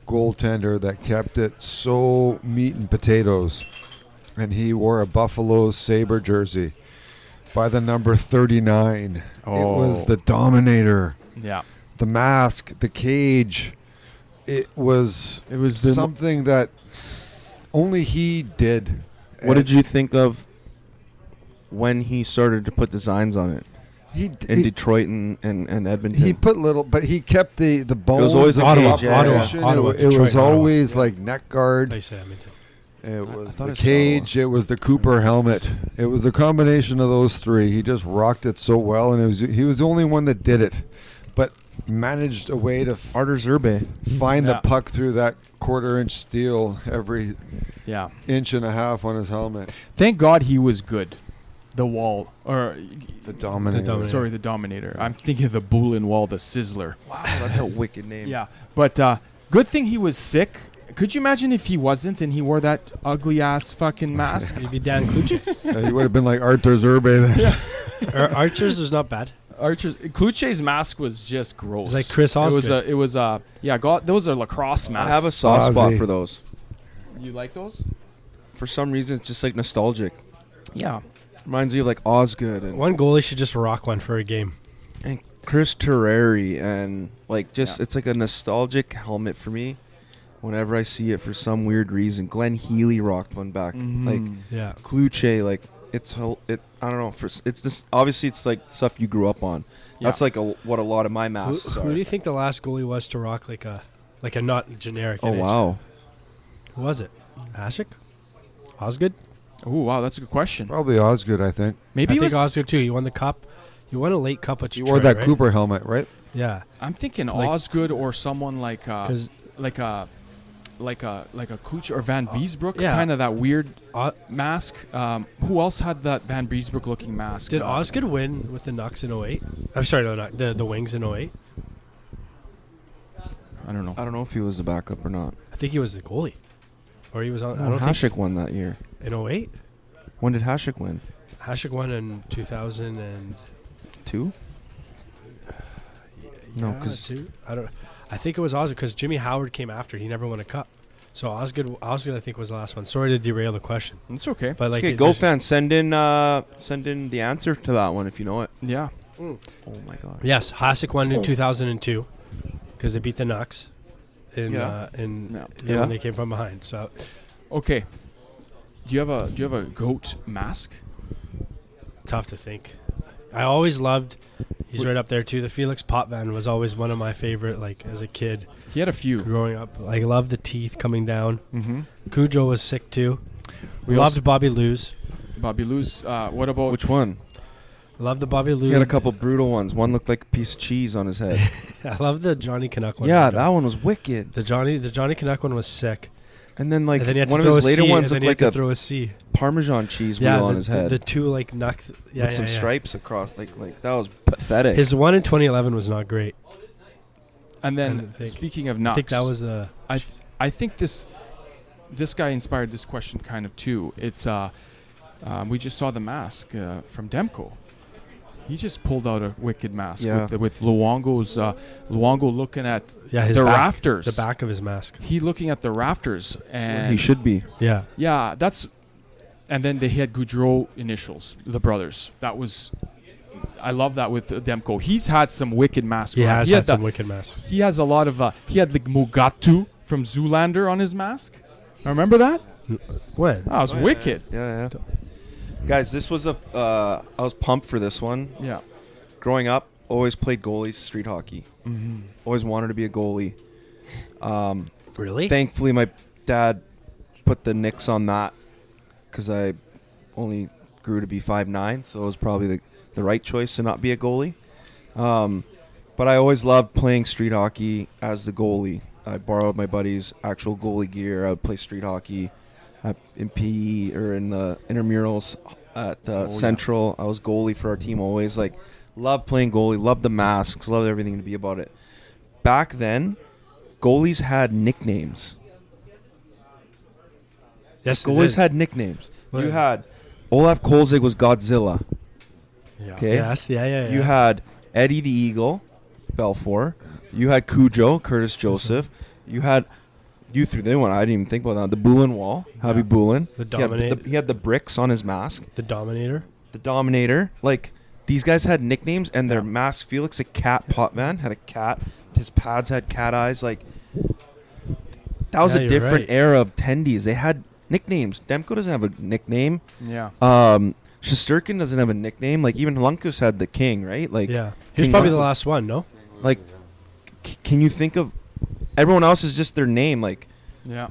goaltender that kept it so meat and potatoes. And he wore a Buffalo Sabre jersey by the number 39. It was the Dominator. Yeah. The mask, the cage. It was the something that only he did. What did you think of when he started to put designs on it in Detroit and Edmonton? He put little, but he kept the bones. was always of Ottawa, the Ottawa, operation. Ottawa, It Detroit, was Ottawa. always like neck guard. I say Edmonton. It was thought the I said cage. It was the Cooper helmet. It was the combination of those three. He just rocked it so well, and he was the only one that did it, but managed a way to Artur Zerbe. find Yeah. the puck through that quarter-inch steel every Yeah. inch and a half on his helmet. Thank God he was good. The wall, or The Dominator. Dominator. sorry, the Dominator. I'm thinking of the Bulin Wall, the Sizzler. Wow, that's a wicked name. Yeah, but good thing he was sick. Could you imagine if he wasn't and he wore that ugly ass fucking mask? Maybe Dan Kluche. Yeah, he would have been like Artur Zerbe. Then. Archers was not bad. Kluche's mask was just gross. It's like Chris Osgood. It was those are lacrosse I masks. have a soft spot Ozzy. for those. You like those? For some reason, it's just like nostalgic. Yeah. Reminds you of like Osgood and One goalie should just rock one for a game. Chris Terreri, and like just Yeah. it's like a nostalgic helmet for me. Whenever I see it, for some weird reason, Glenn Healy rocked one back. Like Yeah. Kluche, like I don't know. It's this obviously it's like stuff you grew up on. Yeah. That's like what a lot of my masks Who do are. you think the last goalie was to rock like a not generic? Oh NHL? wow, Who was it? Ashik? Osgood? Oh wow, that's a good question. Probably Osgood, I think. Maybe I it think was. Osgood too. He won the cup. He won a late cup with He Detroit, wore that right? Cooper helmet, right? Yeah. I'm thinking Like- Osgood or someone like a Kluche or Van Beesbrook, yeah. kind of that weird O- mask. Who else had that Van Beesbrook looking mask? Did Osgood win with the Nucks in 08? I'm sorry, no, not the Wings in 08. I don't know. I don't know if he was the backup or not. I think he was the goalie. Or he was on. I No, don't think Hasek won that year. in 08. When did Hasek win? Hasek won in 2000 and 2? No, yeah, 'cause- two? I don't. I think it was Osgood because Jimmy Howard came after. He never won a cup. So Osgood, I think, was the last one. Sorry to derail the question. It's okay. But like, Okay, Go fans, send in the answer to that one if you know it. Yeah. Oh my God. Yes, Hasek won in 2002 because they beat the Nucks in Yeah. when they came from behind. So Okay. Do you have a goat mask? tough to think. I always loved. He's right up there too. The Felix Potvin was always one of my favorite. Like as a kid, He had a few. growing up, like loved the teeth coming down. Mm-hmm. Cujo was sick too. We Loved also- Bobby Lou's. Bobby Lou's. What about Which one? Loved the Bobby Lou. He had a couple brutal ones. One looked like a piece of cheese on his head. I love the Johnny Canuck one. Yeah, that one was wicked. The Johnny Canuck one was sick. And then like And then he had to one of throw his a later C, ones and then looked he like had to a throw a C. Parmesan cheese wheel Yeah, on his head the two like yeah, with yeah, some yeah. stripes across. Like that was pathetic. His one in 2011 was not great. And then And I think- speaking of I Nux, think that was the. I think this guy inspired this question kind of too. It's we just saw the mask from Demko. He just pulled out a wicked mask Yeah. with Luongo's Luongo looking at his the back, rafters. The back of his mask. He looking at the rafters, and he should be. Yeah. yeah, that's. And then they had Goudreau initials, the brothers. That was. I love that with Demko. He's had some wicked masks. He around. has He had the- some wicked masks. He has a lot of. He had like Mugatu from Zoolander on his mask. I remember that. When? That was wicked. Yeah. Guys, this was I was pumped for this one. Yeah. Growing up, always played goalies, street hockey. Mm-hmm. Always wanted to be a goalie. Really? Thankfully, my dad put the nix on that because I only grew to be 5'9", so it was probably the right choice to not be a goalie. But I always loved playing street hockey as the goalie. I borrowed my buddy's actual goalie gear. I would play street hockey in PE or in the intramurals at Central. I was goalie for our team always. Like, loved playing goalie, loved the masks, loved everything to be about it. Back then, goalies had nicknames. Yes, they Goalies did. had nicknames. What? You had Olaf Kolzig was Godzilla. Yeah. Okay. Yes, yeah. You had Eddie the Eagle, Belfour. You had Cujo, Curtis Joseph. You had you threw the one. I didn't even think about that. The Bulin Wall, Happy Yeah. Bulin. The He had the bricks on his mask. The Dominator. The Dominator. Like, these guys had nicknames, and their mask. Felix a cat. Potvin had a cat. His pads had cat eyes. Like, that was Yeah, a you're different right. era of tendies. They had nicknames. Demko doesn't have a nickname. Yeah. Shesterkin doesn't have a nickname. Like, even Lunkus had the King, right? Like, Yeah. He was King probably the Marko. last one, no? Like, can you think of everyone else is just their name? Like, Yeah.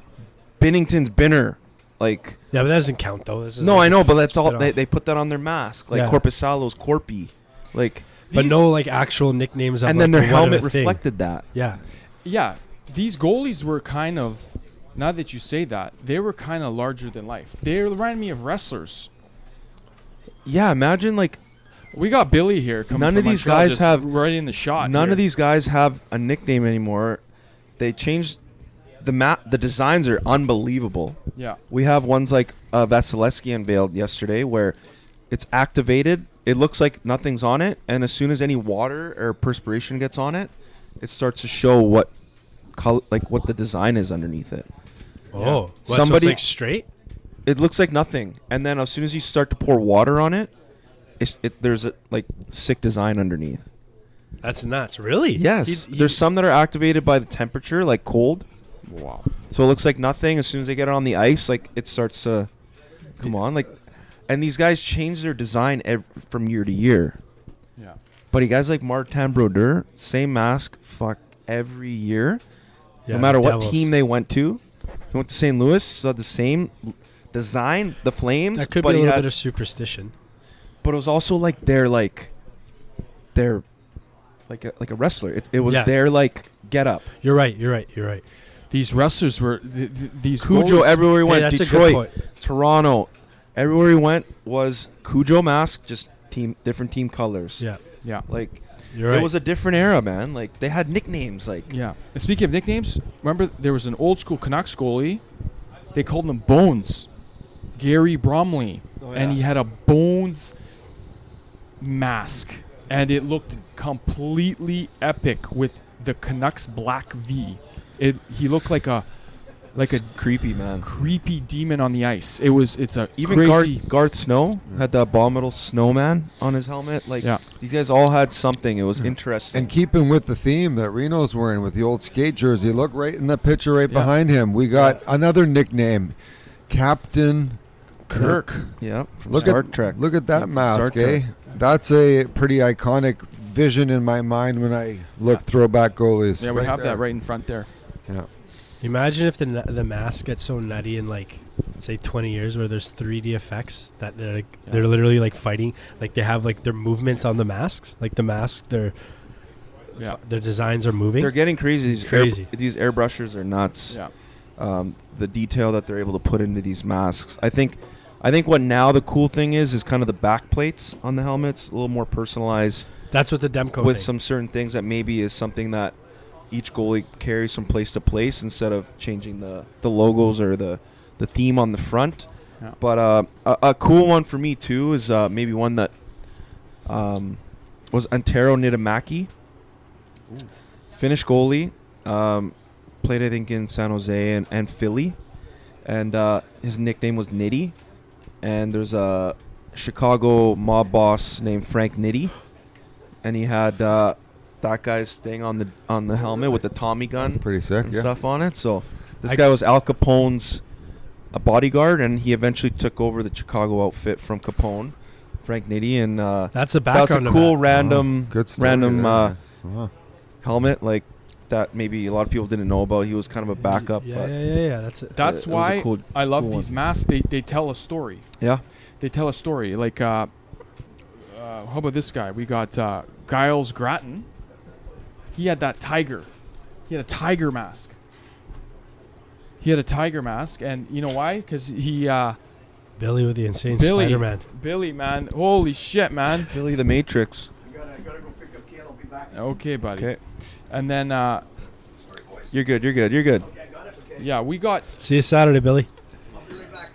Binnington's Binner. Like, Yeah, but that doesn't count, though. This is no, like I know, but that's all spit they, off. they put that on their mask. Like, Yeah. Corpusalo's Corpy. Like, But these- no, like, actual nicknames of and like, then their what are helmet the thing. reflected that. Yeah. Yeah. These goalies were kind of. Now that you say that, they were kind of larger than life. They reminded me of wrestlers. Yeah, imagine like We got Billy here. Coming None from of these Montreal, guys just have- right in the shot. none here. of these guys have a nickname anymore. They changed the map. The designs are unbelievable. Yeah. We have ones like Vasilevsky unveiled yesterday where it's activated. It looks like nothing's on it, and as soon as any water or perspiration gets on it, it starts to show what what the design is underneath it. Oh. What, Somebody- so it's like straight? It looks like nothing, and then as soon as you start to pour water on it, there's a sick design underneath. That's nuts. Really? Yes, there's some that are activated by the temperature, like cold. Wow. So it looks like nothing. As soon as they get it on the ice, like it starts to come on. Like, and these guys change their design from year to year. Yeah. But guys like Martin Brodeur, same mask, every year. Yeah, No matter the what Devils. team they went to. He went to St. Louis, saw the same design, the Flames. That could but be a he little had- bit of superstition. But it was also like they're like a wrestler. It was Yeah. their get up. You're right. These wrestlers were these Cujo goalies- everywhere he Hey, went. that's a good Detroit, point. Toronto, everywhere he went was Cujo mask, just different team colors. Yeah. Yeah. Like You're right. it was a different era, man. Like they had nicknames. Like Yeah. And speaking of nicknames, remember there was an old school Canucks goalie. They called him Bones, Gary Bromley, and he had a Bones mask, and it looked completely epic with the Canucks black V. He looked like a creepy, man. creepy demon on the ice. It's a Even crazy. Garth Snow had the abominable snowman on his helmet. Like, Yeah. these guys all had something. It was interesting. And keeping with the theme that Rino's wearing with the old skate jersey, look right in the picture right Yeah. behind him. We got another nickname, Captain Kirk. Yeah, from Look Star at Trek. Look at that From mask, Star Trek. That's a pretty iconic vision in my mind when I look throwback goalies. Yeah, we have there. that right in front there. Yeah. Imagine if the mask gets so nutty in like say 20 years where there's 3D effects that they're literally like fighting, like they have like their movements on the masks, like the mask their designs are moving. They're getting crazy. These airbrushers are nuts. Yeah. The detail that they're able to put into these masks. I think what now the cool thing is kind of the back plates on the helmets, a little more personalized. That's what the Demko with thing. some certain things that maybe is something that each goalie carries from place to place instead of changing the logos or the theme on the front. Yeah. But a cool one for me too is maybe one that was Antero Niittymaki. Finnish goalie. Played I think in San Jose and Philly. And his nickname was Nitty. And there's a Chicago mob boss named Frank Nitti. And he had that guy's thing on the helmet with the Tommy gun That's pretty sick. and Yeah. stuff on it. So this guy was Al Capone's a bodyguard, and he eventually took over the Chicago outfit from Capone, Frank Nitti, and That's a that's background. a to cool that. random Good story there. helmet like that. Maybe a lot of people didn't know about. He was kind of a backup. Yeah, but yeah. That's it. That's it was a why cool- I love cool these one. masks. They tell a story. Yeah. They tell a story. Like, how about this guy? We got Giles Gratton. He had that tiger. He had a tiger mask. And you know why? Because he, Billy with the insane Billy, Spider-Man. Billy, man, holy shit, man. Billy the Matrix. I gotta go pick up Kale. I'll be back. Okay, buddy. Okay. And then, You're good. Okay, I got it. Okay. yeah, we got See you Saturday, Billy. I'll be right back.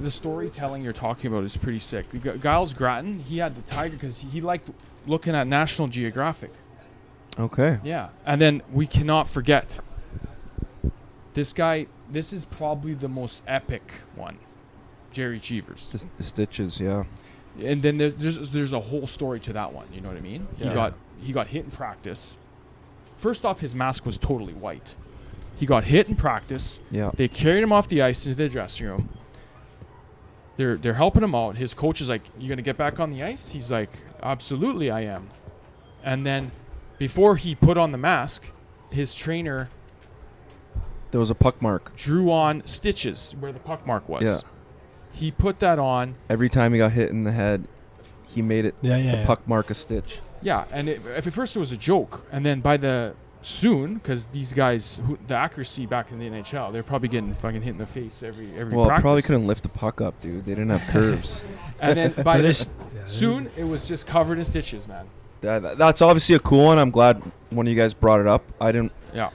the storytelling you're talking about is pretty sick. Giles Gratton, he had the tiger because he liked looking at National Geographic. Okay. Yeah, and then we cannot forget this guy. This is probably the most epic one, Jerry Cheevers. The stitches. Yeah. And then there's a whole story to that one. You know what I mean? Yeah. He got hit in practice. First off, his mask was totally white. He got hit in practice. Yeah. They carried him off the ice into the dressing room. They're helping him out. His coach is like, "You gonna get back on the ice?" He's like, "Absolutely, I am." And then, before he put on the mask, his trainer There was a puck mark. drew on stitches where the puck mark was. Yeah. He put that on. Every time he got hit in the head, he made it Yeah. puck mark a stitch. Yeah, and at first it was a joke, and then because these guys, the accuracy back in the NHL, they're probably getting fucking hit in the face every Well, practice. probably couldn't lift the puck up, dude. They didn't have curves. And then by But the, soon it was just covered in stitches, man. That's obviously a cool one. I'm glad one of you guys brought it up. Yeah.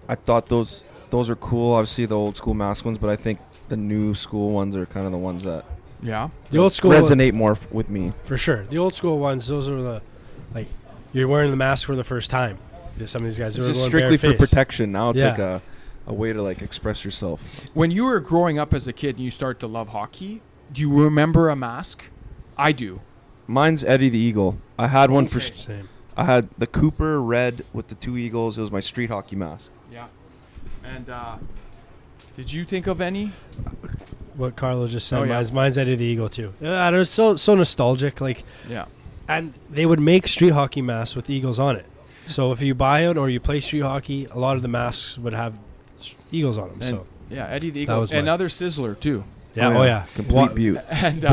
I thought those are cool. Obviously the old school mask ones, but I think the new school ones are kind of the ones that Yeah. The old school resonate more with me. for sure. The old school ones, those are the like you're wearing the mask for the first time. Some of these guys It's are just going strictly for bare-faced. protection. Now it's Yeah. like a way to like express yourself. When you were growing up as a kid and you start to love hockey, do you remember a mask? I do. Mine's Eddie the Eagle. I had one for. Same. I had the Cooper red with the two eagles. It was my street hockey mask. Yeah. And did you think of any? What Carlo just said. Oh, yeah. Mine's Eddie the Eagle too. Yeah, it was so nostalgic. Like, Yeah. and they would make street hockey masks with eagles on it. So if you buy it or you play street hockey, a lot of the masks would have eagles on them. And So yeah, Eddie the That Eagle. was mine. Another Sizzler too. yeah, oh yeah, Complete beaut. And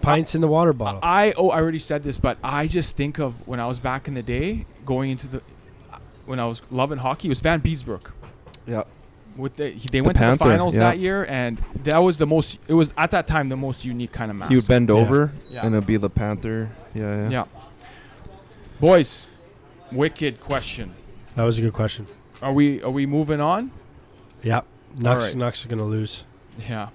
pints in the water bottle. I already said this, but I just think of when I was back in the day going into when I was loving hockey. It was Van Beesbrook. Yeah. They went to Panther, the finals yeah. that year, and that was the most. It was at that time the most unique kind of mask. He would bend over Yeah. and it'd be the Panther. Yeah. Yeah. Boys, wicked question. That was a good question. Are we moving on? Yeah, right. Nucks are gonna lose. Yeah.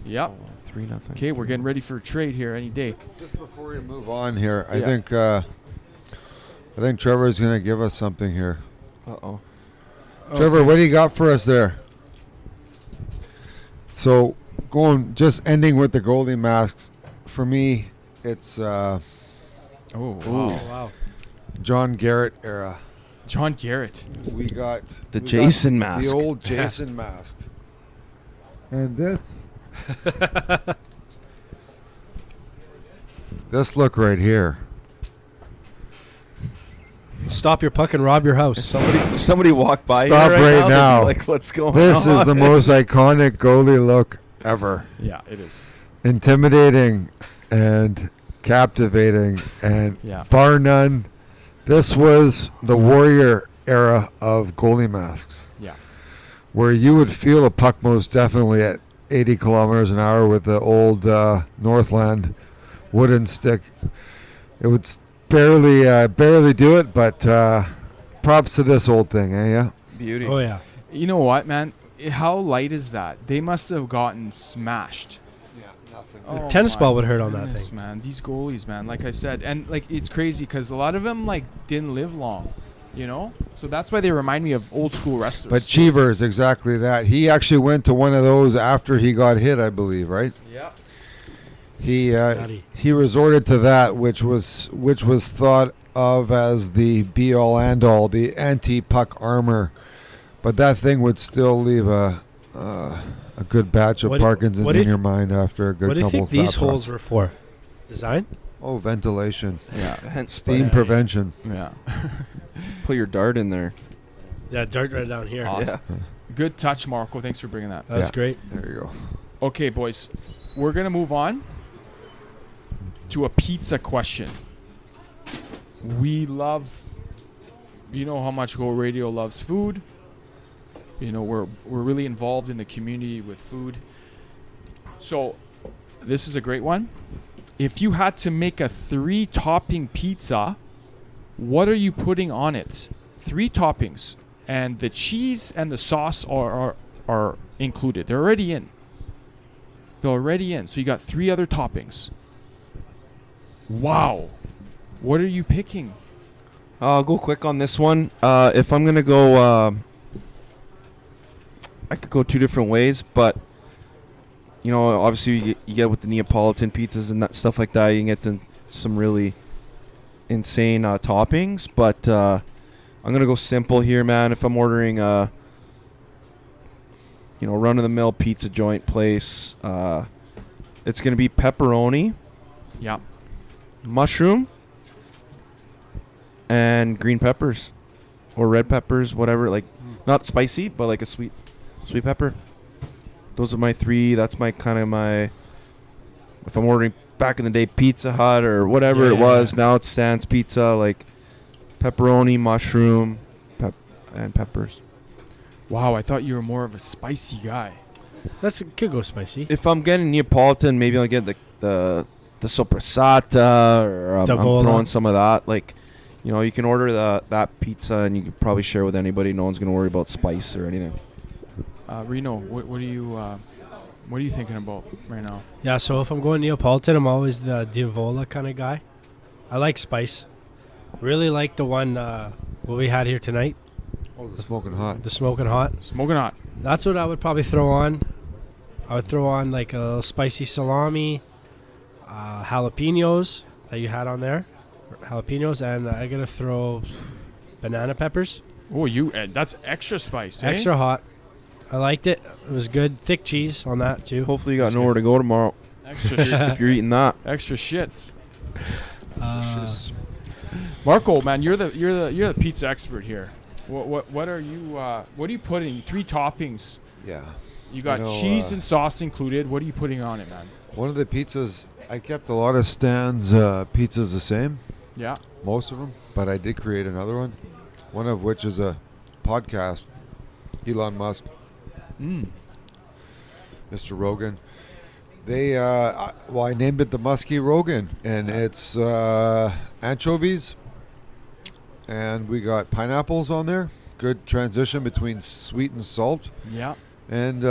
Yep. 3-0. Okay, we're getting ready for a trade here any day. Just before we move on here, I Yeah. think I think Trevor's going to give us something here. Uh-oh. Trevor, what do you got for us there? So, just ending with the goalie masks. For me, it's Oh, Oh, wow. wow. John Garrett era. John Garrett. We got The we Jason got mask. the old Jason mask. And this look right here. Stop your puck and rob your house. Somebody walk by Stop here right right now. now. Like, what's going This on? is the most iconic goalie look ever. Yeah, it is. Intimidating and captivating and Yeah. bar none. This was the Warrior era of goalie masks, Yeah. where you would feel a puck most definitely at 80 kilometers an hour with the old Northland wooden stick. It would barely do it, but props to this old thing, eh? Yeah. Beauty. Oh, yeah. You know what, man? How light is that? They must have gotten smashed. Yeah, nothing. Oh tennis my ball would hurt on that goodness, thing. man. These goalies, man. Like I said, and like it's crazy because a lot of them like didn't live long, you know. So that's why they remind me of old school wrestlers. But Cheever's exactly that. He actually went to one of those after he got hit, I believe, right? yeah, He resorted to that, which was thought of as the be all and all, the anti-puck armor. But that thing would still leave a good batch of What do- Parkinson's what do in you your mind after a good What do you couple think these fat pucks. holes were for? Design? Oh, ventilation, yeah, Hence, steam Yeah. prevention. yeah. put your dart in there. Yeah, dart right down here. Awesome. Good touch, Marko. Thanks for bringing that. That's Yeah. great. There you go. Okay, boys, we're gonna move on to a pizza question. We love, you know how much Go Radio loves food. You know we're really involved in the community with food. So, this is a great one. If you had to make a 3-topping pizza, what are you putting on it? 3 toppings, and the cheese and the sauce are included. They're already in. So you got 3 other toppings. Wow. What are you picking? I'll go quick on this one. If I'm going to go, I could go 2 different ways, but, you know, obviously you get with the Neapolitan pizzas and that stuff like that, you can get to some really insane toppings, but I'm going to go simple here, man. If I'm ordering a, you know, run-of-the-mill pizza joint place, it's going to be pepperoni, Yeah. mushroom, and green peppers or red peppers, whatever, like not spicy but like a sweet pepper. Those are my 3. That's my kind of my, if I'm ordering back in the day Pizza Hut or whatever it was, now it's Stan's Pizza, like pepperoni, mushroom, and peppers. Wow, I thought you were more of a spicy guy. Could go spicy. If I'm getting Neapolitan, maybe I'll get the soppressata, or I'm Diavola. throwing some of that. Like, you know, you can order that pizza and you can probably share with anybody. No one's gonna worry about spice or anything. Reno, what are you thinking about right now? Yeah, so if I'm going Neapolitan, I'm always the Diavola kind of guy. I like spice. Really like the one what we had here tonight, Oh, the smoking hot. the smoking hot. Smoking hot. That's what I would probably throw on. I would throw on like a little spicy salami, jalapenos that you had on there, jalapenos, and I gotta throw banana peppers, Oh, that's extra spice, eh? extra hot. I liked it. It was good. Thick cheese on that too. Hopefully you got nowhere to go tomorrow Extra if you're eating that. extra shits. Uh, Marko, man, you're the pizza expert here. What are you putting? 3 toppings. Yeah. You got You know, cheese and sauce included. What are you putting on it, man? One of the pizzas, I kept a lot of Stan's pizzas the same, Yeah. most of them, but I did create another one of which is a podcast. Elon Musk, Mr. Rogan. They, I named it the Muskie Rogan, and it's anchovies, and we got pineapples on there. Good transition between sweet and salt, Yeah. and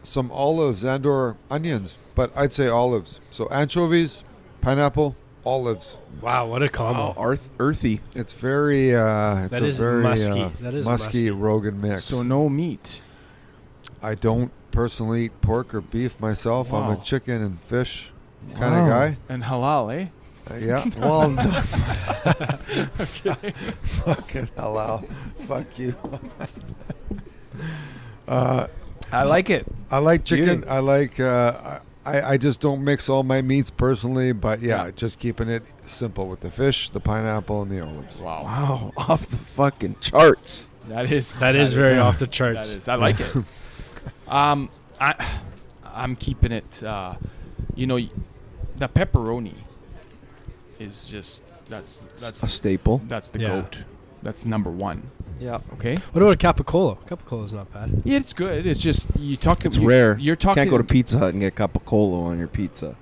some olives and/or onions, but I'd say olives. So anchovies, pineapple, Olives. Wow, what a combo. Earthy. It's very. It's That a is very musky. That is musky. Rogan mix. So no meat. I don't personally eat pork or beef myself. I'm a Wow. chicken and fish kind of guy. And halal, eh? Yeah. Well, Okay. fucking halal. Fuck you. I like it. I like chicken. Beauty. I like. I just don't mix all my meats personally, but yeah, Yeah. just keeping it simple with the fish, the pineapple, and the olives. Wow. Wow, off the fucking charts. That is Very off the That charts. is. I like it. I'm keeping it. The pepperoni is just that's A staple. that's the Yeah. goat. That's number one. Yeah. Okay. What about Capicolo? Capicolo's not bad. Yeah, it's good. It's just It's rare. You're talking. Can't go to Pizza Hut and get Capicolo on your pizza.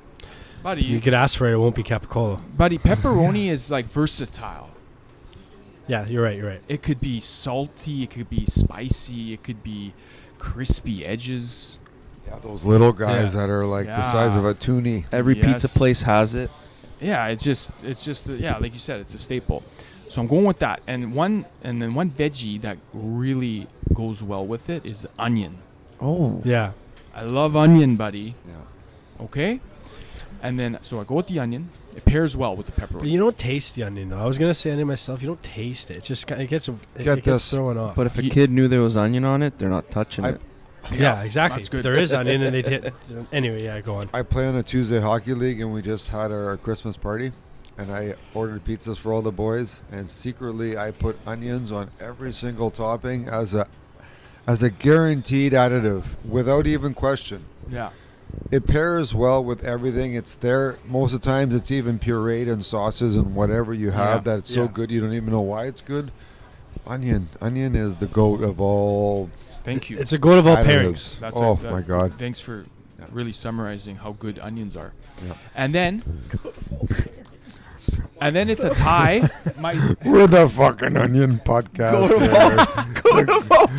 buddy. You could ask for it. It won't be Capicolo. Buddy, pepperoni is like versatile. Yeah, you're right. You're right. It could be salty. It could be spicy. It could be crispy edges. Yeah, those little guys Yeah. that are like the size of a toonie. Every pizza Yes. place has it. Yeah, it's just like you said, it's a staple. So I'm going with that. And then one veggie that really goes well with it is onion. Oh. Yeah. I love onion, buddy. Yeah. Okay? And then so I go with the onion. It pairs well with the But pepperoni. you don't taste the onion though. I was gonna say onion myself. You don't taste it. It's just it gets Get it gets this. thrown off. But if a Ye- kid knew there was onion on it, they're not touching it. yeah, exactly. that's good. There is onion, and they did. Anyway, yeah, go on. I play on a Tuesday hockey league, and we just had our Christmas party, and I ordered pizzas for all the boys, and secretly I put onions on every single topping as a guaranteed additive, without even question. Yeah. It pairs well with everything. It's there. Most of the times, it's even pureed in sauces and whatever you have. Yeah. That it's so Yeah. good you don't even know why it's good. Onion is the goat of all. Thank you. It's a goat of all additives. pairings. That's Oh it. my God. Thanks for Yeah. really summarizing how good onions are. Yeah. And then it's a tie. We're the fucking onion podcast.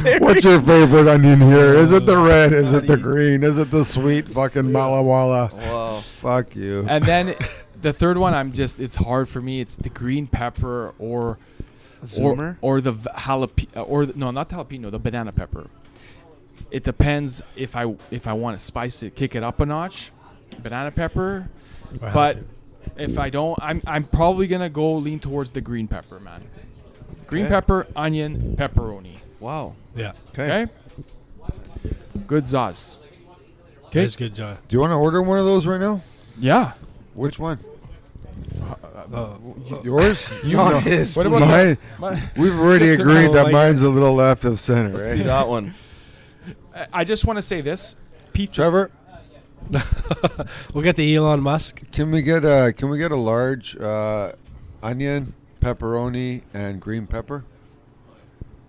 here. What's your favorite onion here? Is it the red? Is it the green? Is it the sweet fucking Malawala? Wow. Fuck you. And then the third one, it's hard for me. It's the green pepper or Zoomer? the jalapeno, no, not the jalapeno, the banana pepper. It depends if I want to spice it, kick it up a notch, banana pepper. Or But jalapeno. if I don't, I'm probably gonna go lean towards the green pepper, man. Green Okay. pepper, onion, pepperoni. Wow. yeah, Okay. Good zaz. it Okay. is good, John. Do you want to order one of those right now? Yeah. Which one? Oh, Yours? Not his. What about Mine, My- we've already Listen, agreed oh that my mine's a little left of center, See right? that one. I just want to say this: pizza. Trevor, we'll get the Elon Musk. can we get a large onion, pepperoni, and green pepper?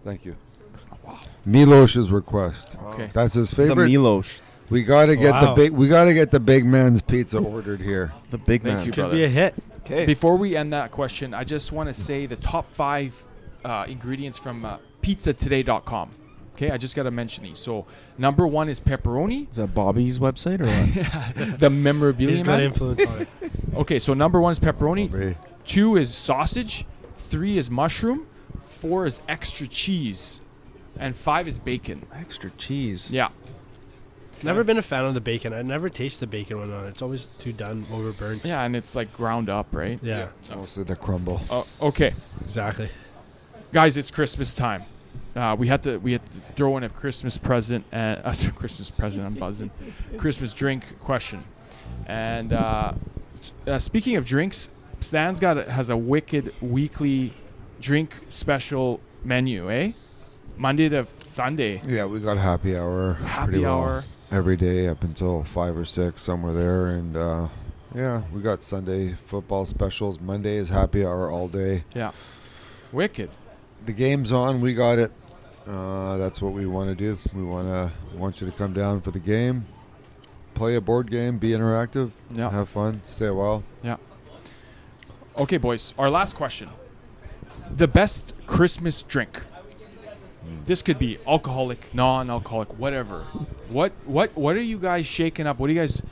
Thank you. Milosh's request. Okay. That's his The favorite. Milosh. We gotta get Wow. the big man's pizza ordered here. The big Thank man. you, Could brother. be a hit. Okay. Before we end that question, I just want to say the top 5 ingredients from pizzatoday.com. Okay, I just got to mention these. So, number 1 is pepperoni, Is that Bobby's website or what? the memorabilia He's got man. influence on it. Okay, so number 1 is pepperoni, Bobby. 2 is sausage, 3 is mushroom, 4 is extra cheese, and 5 is bacon. Extra cheese. Yeah. Never been a fan of the bacon. I never taste the bacon when on it. It's always too done, overburnt. Yeah, and it's like ground up, right? Yeah, It's mostly the crumble. Okay. exactly. Guys, it's Christmas time. We had to throw in a Christmas present and Christmas present. I'm buzzing. Christmas drink question. And speaking of drinks, Stan's has a wicked weekly drink special menu, eh? Monday to Sunday, Yeah, we got happy hour. pretty happy well hour. every day up until 5 or 6, somewhere there, and yeah, we got Sunday football specials. Monday is happy hour all day. Yeah, wicked. The game's on. We got it. That's what we want to do. We want you to come down for the game, play a board game, be interactive, Yeah. have fun, stay a while. Okay, boys. Our last question: the best Christmas drink. This could be alcoholic, non-alcoholic, whatever. What are you guys shaking up? What are you guys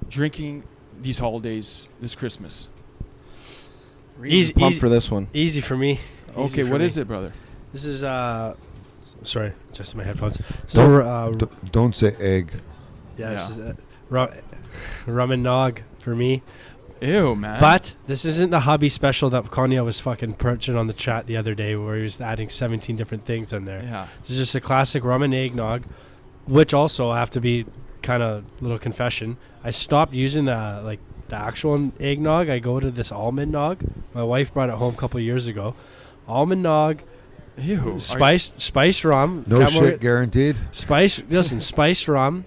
drinking these holidays, this Christmas? Easy, Pumped easy for this one. Easy for me. Okay, what is it, brother? This is sorry, just my headphones. Don't say egg. This is rum and nog for me. Ew, man. But this isn't the hobby special that Konya was fucking perching on the chat the other day, where he was adding 17 different things in there. Yeah. This is just a classic rum and eggnog, which also I have to be kind of little confession. I stopped using the actual eggnog. I go to this almond nog. My wife brought it home a couple years ago. Almond nog, Ew. spice rum. No Cat shit Morgan- guaranteed. Spice rum.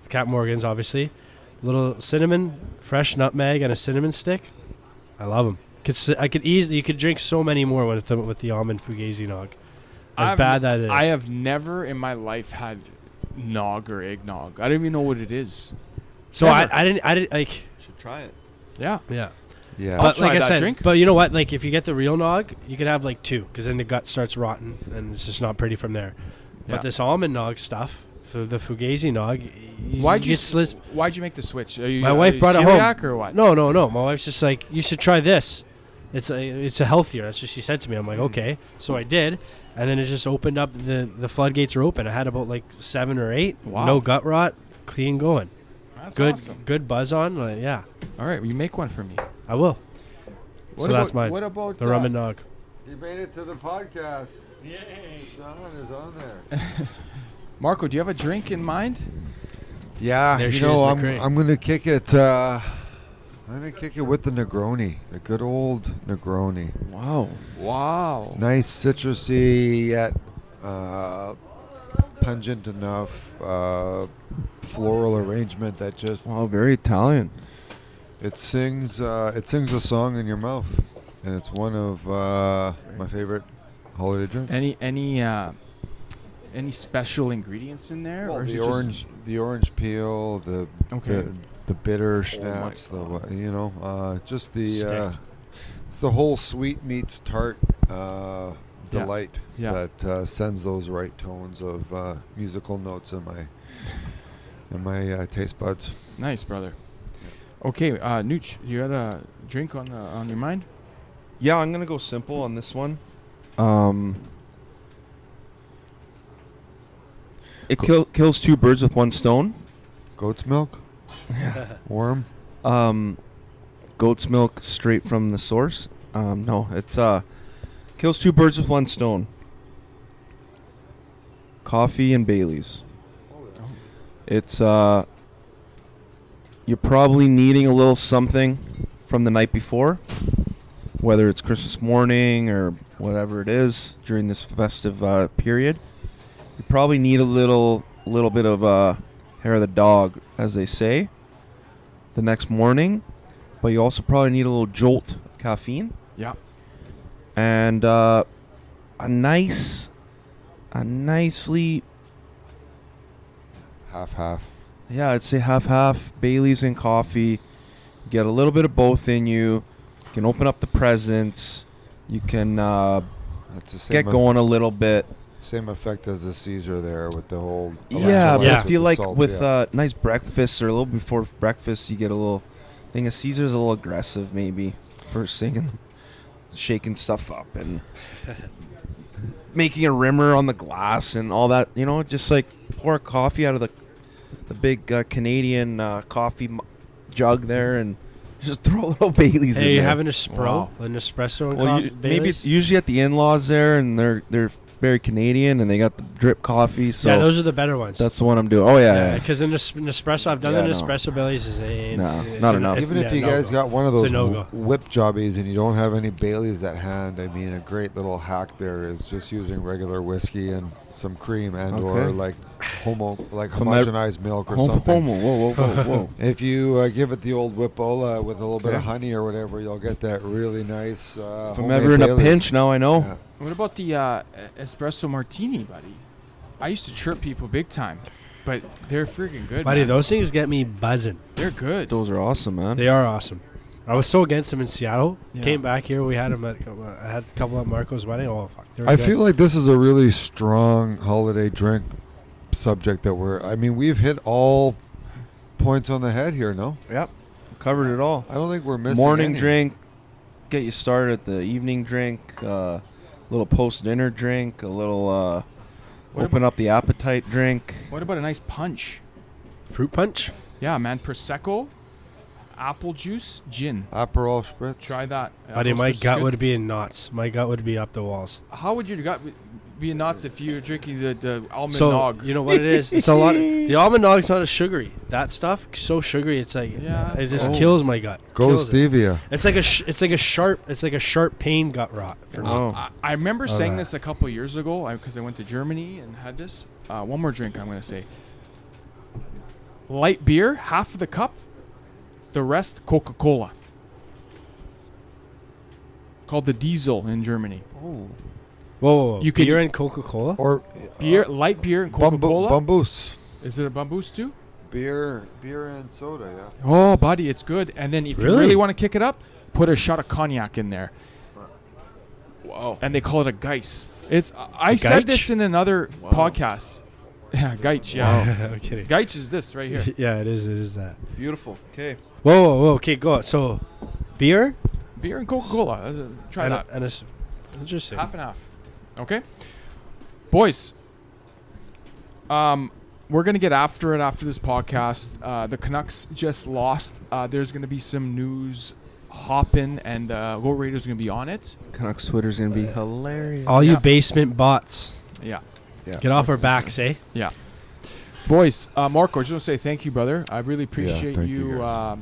Cat Morgan's obviously. Little cinnamon, fresh nutmeg, and a cinnamon stick. I love them. You could drink so many more with the almond fugazi nog. Bad that is. I have never in my life had nog or eggnog. I don't even know what it is. So I didn't like. Should try it. Yeah. Yeah. Yeah. I'll But try like I that said, drink. but you know what? Like if you get the real nog, you could have like 2, because then the gut starts rotting and it's just not pretty from there. Yeah. But this almond nog stuff, the fugazi nog, Why'd you get Why'd you make the switch? My wife brought it home. Celiac or what? No. My wife's just like, you should try this. It's a healthier. That's what she said to me. I'm like, okay. So I did, and then it just opened up. The floodgates are open. I had about like 7 or 8. Wow. No gut rot. Clean going. That's Good. awesome. Good buzz on. Yeah, All right, well, you make one for me. I will. What So that's about- mine. What about The rum and nog. He made it to the podcast. Yay! Sean is on there. Marko, do you have a drink in mind? Yeah, There you she know, is, McCray. I'm gonna kick it. I'm gonna kick it with the Negroni, the good old Negroni. Wow. Wow. Nice citrusy yet pungent enough floral arrangement that just Wow, very Italian. it sings a song in your mouth, and it's one of my favorite holiday drinks. Any special ingredients in there? Well, or is the it just- orange, the orange peel, the Okay. the bitter my schnapps, God. just the Stick. it's the whole sweet meets tart delight Yeah. that sends those right tones of musical notes in my taste buds. Nice, brother. Okay, Nucci, you got a drink on your mind? Yeah, I'm gonna go simple on this one. It kills 2 birds with 1 stone. Goat's milk, warm. Goat's milk straight from the source. No, it's kills 2 birds with 1 stone. Coffee and Bailey's. It's you're probably needing a little something from the night before, whether it's Christmas morning or whatever it is during this festive period. You probably need a little bit of hair of the dog, as they say, the next morning. But you also probably need a little jolt of caffeine Yeah. and a nicely, Half. yeah, I'd say half Bailey's and coffee. Get a little bit of both in you. You can open up the presents. You can That's the same. get going a little bit. Same effect as the Caesar there with the whole. Yeah, but Yeah. I feel the like salt, with yeah. nice breakfast or a little before breakfast, you get a little. I think a Caesar's a little aggressive, maybe first thing, and shaking stuff up and making a rimmer on the glass and all that. You know, just like pour a coffee out of the big Canadian coffee jug there and just throw a little Bailey's in Hey, you there. have an espresso and Well, coffee? maybe it's usually at the in-laws there, and they're very Canadian, and they got the drip coffee. So yeah, those are the better ones. that's the one I'm doing. Oh yeah. Because in Nespresso, I've done Yeah, the no. Nespresso Baileys. Not enough. Even if you guys got one of It's a those no-go. whip jobbies and you don't have any Baileys at hand, I mean, a great little hack there is just using regular whiskey and some cream and or Okay. like Homo- homogenized milk or something. Whoa. If you give it the old whipola with a little bit of Okay. honey or whatever, you'll get that really nice. If I'm homemade ever in a Baileys. pinch, now I know. Yeah. What about the espresso martini, buddy? I used to chirp people big time, but they're freaking good. Buddy, man. those things get me buzzing. They're good. Those are awesome, man. They are awesome. I was so against them in Seattle. Yeah. Came back here. We had them at. I had a couple at Marko's wedding. Oh fuck! They were I good. feel like this is a really strong holiday drink subject that we've hit all points on the head here, no? Yep. Covered it all. I don't think we're missing Morning any. drink, get you started at the evening drink, little post-dinner drink, a little What open up the appetite drink. What about a nice punch? Fruit punch. Yeah, man. Prosecco, apple juice, gin. Aperol Spritz. Try that. Buddy, Apple my spritz is gut good. would be in knots. My gut would be up the walls. How would your gut be nuts if you're drinking the almond So nog? you know what it is? It's a lot. The almond nog's not as sugary. That stuff so sugary. It's like Yeah. it just Oh. kills my gut. Go Kills it. stevia. It's like a sharp pain gut rot. For me. Oh. I remember Oh, saying that. this a couple of years ago because I went to Germany and had this. One more drink I'm going to say. Light beer, half of the cup. The rest, Coca-Cola. Called the Diesel in Germany. Oh. Whoa, You could- beer and Coca-Cola. Or Beer, light beer and Coca-Cola. Bamboos. Is it a bamboos too? Beer and soda, yeah. Oh, buddy, it's good. And then if you Really? really want to kick it up, put a shot of cognac in there. Wow. And they call it a Geiss. It's I said this Geitch? in another Wow. podcast. Yeah, Geitch, yeah. I'm kidding. Geitch is this right here. Yeah, it is. It is that. Beautiful. Okay. Whoa. Okay, go. So, beer. Beer and Coca-Cola. Try and that. Interesting. Half and half. Okay? Boys, we're going to get after it after this podcast. The Canucks just lost. There's going to be some news hopping, and Go Raiders going to be on it. Canucks Twitter's gonna be hilarious. All you Yeah. basement bots, Yeah. get off our backs, eh? Yeah. Boys, Marko, I just want to say thank you, brother. I really appreciate thank you you guys.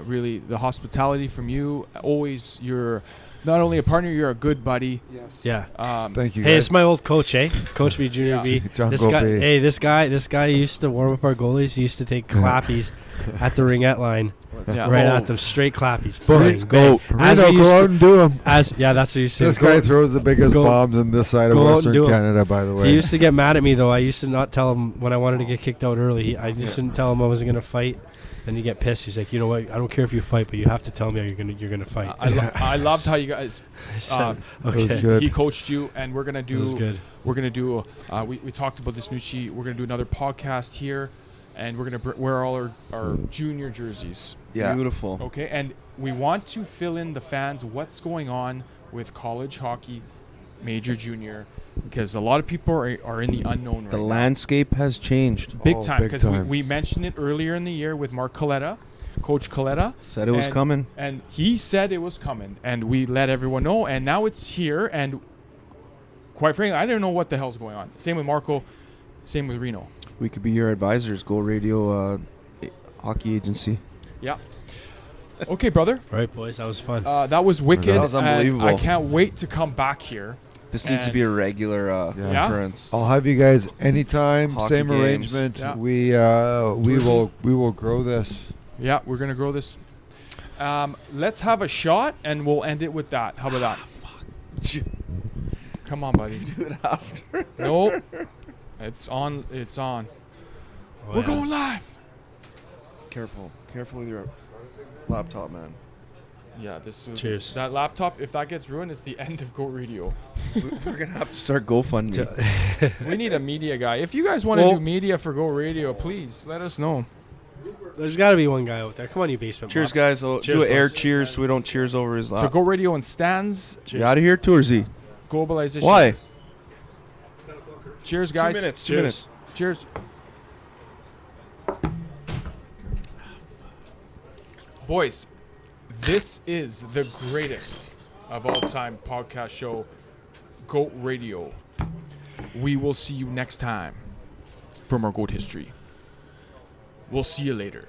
really the hospitality from you. Always, you're not only a partner, you're a good buddy. Yes. Yeah. Thank you, Hey, guys. it's my old coach, eh? Coach me, Junior Yeah. B. John This guy, Goalie. hey, this guy used to warm up our goalies. He used to take clappies at the ringette line, Yeah. right Oh. at them, straight clappies. Boom, Let's bang. go. As Rino, we go used out to, and do them. that's what you said. This guy throws the biggest go- bombs in this side of go out and Western do 'em. Canada, by the way. He used to get mad at me though. I used to not tell him when I wanted to get kicked out early. I just didn't tell him I wasn't gonna fight. Then he get pissed. He's like, you know what? I don't care if you fight, but you have to tell me you're gonna fight. I loved how you guys. I said, It was okay. good. He coached you, and we're gonna It was do. good. We're gonna do. We talked about this Nucci. We're gonna do another podcast here, and we're gonna wear all our junior jerseys. Yeah. Beautiful. Okay, and we want to fill in the fans what's going on with college hockey, major, junior, because a lot of people are in the unknown right The now. landscape has changed. Big Oh, time, big because we, time. we mentioned it earlier in the year with Mark Coletta, Coach Coletta, Said it was And- coming. and he said it was coming, and we let everyone know, and now it's here, and quite frankly, I don't know what the hell's going on. Same with Marko, same with Rino. We could be your advisors. Go Radio Hockey Agency. Yeah. Okay, brother. All right, boys, that was fun. That was wicked. That was and unbelievable. I can't wait to come back here. This needs to be a regular Yeah. occurrence. I'll have you guys anytime. Hockey Same games. arrangement. Yeah. We will grow this. Yeah, we're gonna grow this. Let's have a shot, and we'll end it with that. How about that? Come on, buddy. Do it after. Nope. It's on. It's on. Oh, We're yeah. going live. Careful with your laptop, man. Yeah, this was Cheers. that laptop. If that gets ruined, it's the end of Go Radio. We're gonna have to start GoFundMe. We need a media guy. If you guys want to do media for Go Radio, please let us know. There's got to be one guy out there. Come on, you basement. Cheers, bots. guys. I'll Cheers, do an air boys. cheers so we don't cheers over his To lap. Go Radio and stands You out of here, Tourzy? globalization. Why? Cheers, guys. 2 minutes. 2 Cheers. minutes. Cheers. Boys, this is the greatest of all time podcast show, Goat Radio. We will see you next time from our Goat history. We'll see you later.